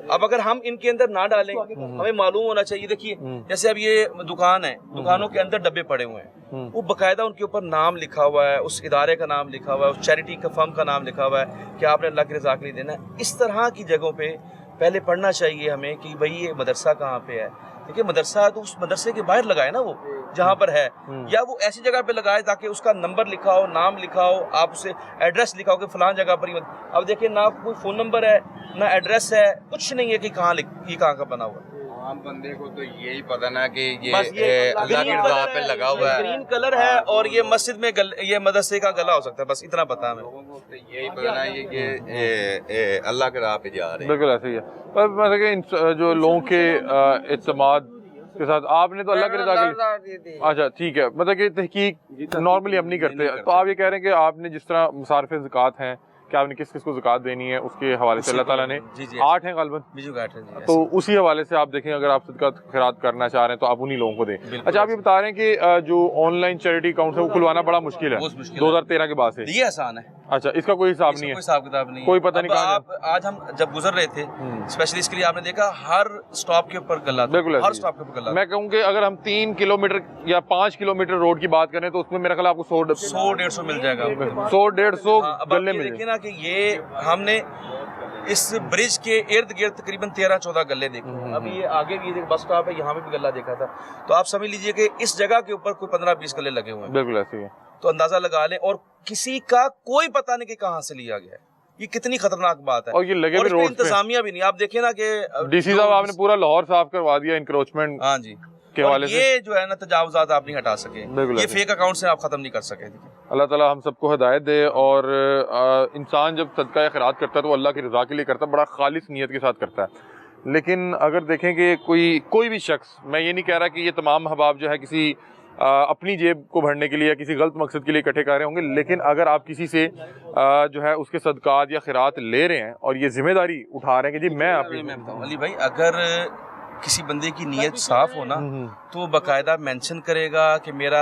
अब अगर हम इनके अंदर ना डालें, हमें मालूम होना चाहिए। देखिए जैसे अब ये दुकान है, दुकानों के अंदर डब्बे पड़े हुए हैं, वो बकायदा उनके ऊपर नाम लिखा हुआ है, उस इदारे का नाम लिखा हुआ है, उस चैरिटी का फर्म का नाम लिखा हुआ है कि आपने अल्लाह की रज़ा के लिए देना है। इस तरह की जगहों पे पहले पढ़ना चाहिए हमें कि भाई ये मदरसा कहाँ पे है। देखिए मदरसा है तो उस मदरसे के बाहर लगाए ना, वो जहाँ पर है, या वो ऐसी जगह पे लगाए ताकि उसका नंबर लिखा हो, नाम लिखा हो, आप उसे एड्रेस लिखा हो कि फलां जगह पर ही। अब देखिए ना कोई फ़ोन नंबर है ना एड्रेस है, कुछ नहीं है कि कहाँ का बना हुआ है। आम बंदे को तो यही पता ना कि बस ये अल्लाह की रज़ा पे लगा हुआ है, ग्रीन कलर है और ये मस्जिद में ये मदरसे का गला हो सकता है, बस इतना पता हमें। यही पता ना ये अल्लाह के राह पे जा रहे हैं। बिल्कुल ऐसे ही है। पर मतलब कि जो लोगों के इत्तेमाद के साथ आपने तो अल्लाह की रज़ा के लिए, अच्छा ठीक है, मतलब कि तहकीक नॉर्मली हम नहीं करते, तो आप ये कह रहे हैं कि आपने जिस तरह मुसारफ़ ज़कात हैं कि आपने किस किस को ज़कात देनी है उसके हवाले से अल्लाह ताला ने 8 हैं ग़ालिबन, तो उसी हवाले से आप देखें अगर आप सदका खैरात करना चाह रहे हैं तो आप उन्हीं लोगों को दें। अच्छा, आप ये बता रहे हैं कि जो ऑनलाइन चैरिटी अकाउंट है वो खुलवाना बड़ा मुश्किल है 2013 के बाद से। ये आसान है। अच्छा, इसका कोई हिसाब नहीं है, कोई हिसाब किताब नहीं, कोई पता नहीं कहाँ आप आज हम जब गुजर रहे थे स्पेशली इसके लिए आपने देखा हर स्टॉप के ऊपर गला, बिल्कुल हर स्टॉप के ऊपर गला। मैं कहूँ कि अगर हम 3 किलोमीटर या 5 किलोमीटर रोड की बात करें तो उसमें मेरा ख्याल आपको 100-150 मिल जाएगा, 100-150 गले मिल। देखिए ना कि ये हमने इस ब्रिज के इर्द गिर्द तकरीबन 13-14 गले देखे। अभी ये आगे भी एक बस स्टॉप है, यहाँ पे भी गला देखा था, तो आप समझ लीजिए कि इस जगह के ऊपर कोई 15-20 गले लगे हुए हैं। बिल्कुल ऐसे ही है, तो अंदाजा लगा लें, और किसी का कोई पता नहीं कि कहाँ से लिया गया है। ये कितनी खतरनाक बात है, और ये लगे भी रोड पे, इंतजामिया भी नहीं। आप देखिए ना कि डीसी साहब आपने पूरा लाहौर साफ करवा दिया इंक्रोचमेंट हाँ जी के हवाले से। ये जो है ना तजावुज़ात आप नहीं हटा सके, ये फेक अकाउंट से आप खत्म नहीं कर सके। अल्लाह ताला हम सबको हिदायत दे, और इंसान जब सदका या खैरात करता है तो अल्लाह की रज़ा के लिए करता है, बड़ा खालिस नीयत के साथ करता है। लेकिन अगर देखें कि कोई भी शख्स, मैं ये नहीं कह रहा कि ये तमाम हबाब जो है किसी अपनी जेब को भरने के लिए या किसी गलत मकसद के लिए इकट्ठे कर रहे होंगे, लेकिन अगर आप किसी से जो है उसके सदकात या खैरात ले रहे हैं और ये जिम्मेदारी उठा रहे हैं कि जी मैं आपकी, मैं बताऊँ अली भाई, अगर किसी बंदे की नीयत साफ हो ना तो बाकायदा मेंशन करेगा कि मेरा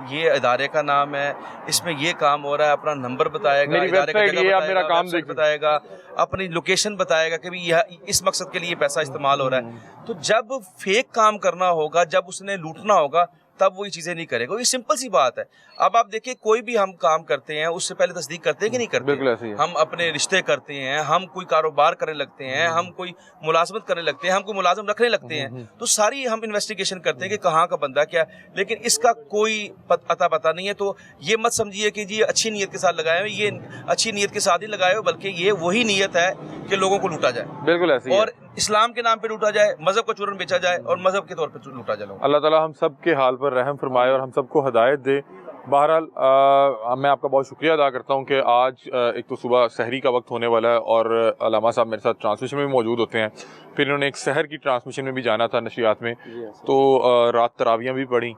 ये इदारे का नाम है, इसमें ये काम हो रहा है, अपना नंबर बताएगा, इदारे का जगह बताएगा, मेरा काम बताएगा, अपनी लोकेशन बताएगा कि भाई इस मकसद के लिए पैसा इस्तेमाल हो रहा है। तो जब फेक काम करना होगा, जब उसने लूटना होगा, तब वो ये चीज़ें नहीं करेगा। ये सिंपल सी बात है। अब आप देखिए कोई भी हम काम करते हैं उससे पहले तस्दीक करते हैं कि नहीं करते? बिल्कुल ऐसे ही है। हम अपने रिश्ते करते हैं, हम कोई कारोबार करने लगते हैं, हम कोई मुलाजमत करने लगते हैं, हम कोई मुलाजम रखने लगते हैं, तो सारी हम इन्वेस्टिगेशन करते हैं कि कहाँ का बंदा क्या है, लेकिन इसका कोई अता पता नहीं है। तो ये मत समझिए कि जी अच्छी नीयत के साथ लगाए हुए, ये अच्छी नीयत के साथ ही लगाए हुए, बल्कि ये वही नीयत है कि लोगों को लूटा जाए। बिल्कुल ऐसे ही और इस्लाम के नाम पे लूटा जाए, मज़हब को चूरन बेचा जाए और मज़हब के तौर पे लूटा जाए। अल्लाह ताला हम सब के हाल पर रहम फरमाए और हम सबको हदायत दे। बहरहाल मैं आपका बहुत शुक्रिया अदा करता हूँ कि आज एक तो सुबह सहरी का वक्त होने वाला है और अलामा साहब मेरे साथ ट्रांसमिशन में भी मौजूद होते हैं, फिर इन्होंने एक सहर की ट्रांसमिशन में भी जाना था नशियात में, तो रात तरावियाँ भी पढ़ी।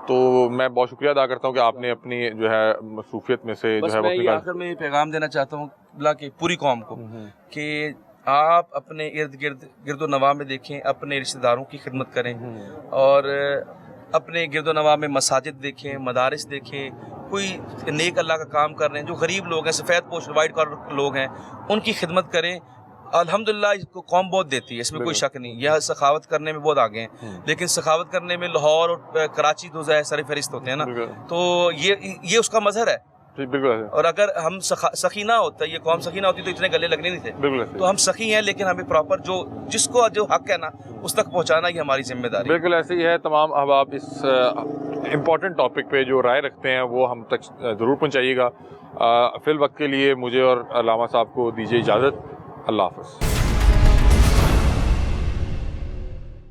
तो मैं बहुत शुक्रिया अदा करता हूँ कि आपने अपनी जो है मसरूफियत में से जो है मैं ये आखिर में ये पैगाम देना चाहता हूँ कि पूरी कौम को कि आप अपने इर्द गिर्द गिरदो नवा में देखें, अपने रिश्तेदारों की खिदमत करें और अपने गिरदो नवा में मसाजिद देखें, मदारिस देखें, कोई नेक अल्लाह का काम कर रहे हैं, जो गरीब लोग हैं, सफ़ेद पोश वाइट कॉलर लोग हैं, उनकी खिदमत करें। अल्हम्दुलिल्लाह इसको कौम बहुत देती है, इसमें कोई शक नहीं। यह सखावत करने में बहुत आगे हैं, लेकिन सखावत करने में लाहौर और कराची तो सर फहरिस्त होते हैं ना, तो ये उसका मजहर है। बिल्कुल। और अगर हम सखी ना होता, ये कौम सखी ना होती तो इतने गले लगने नहीं थे। तो हम सखी हैं, लेकिन हमें प्रॉपर जिसको जो हक है ना उस तक पहुंचाना ही हमारी जिम्मेदारी। बिल्कुल ऐसे ही है। तमाम अहबाब इस इम्पोर्टेंट टॉपिक पे जो राय रखते हैं वो हम तक ज़रूर पहुंचाइएगा। फिल वक्त के लिए मुझे और अल्लामा साहब को दीजिए इजाज़त। अल्लाह हाफ़िज़।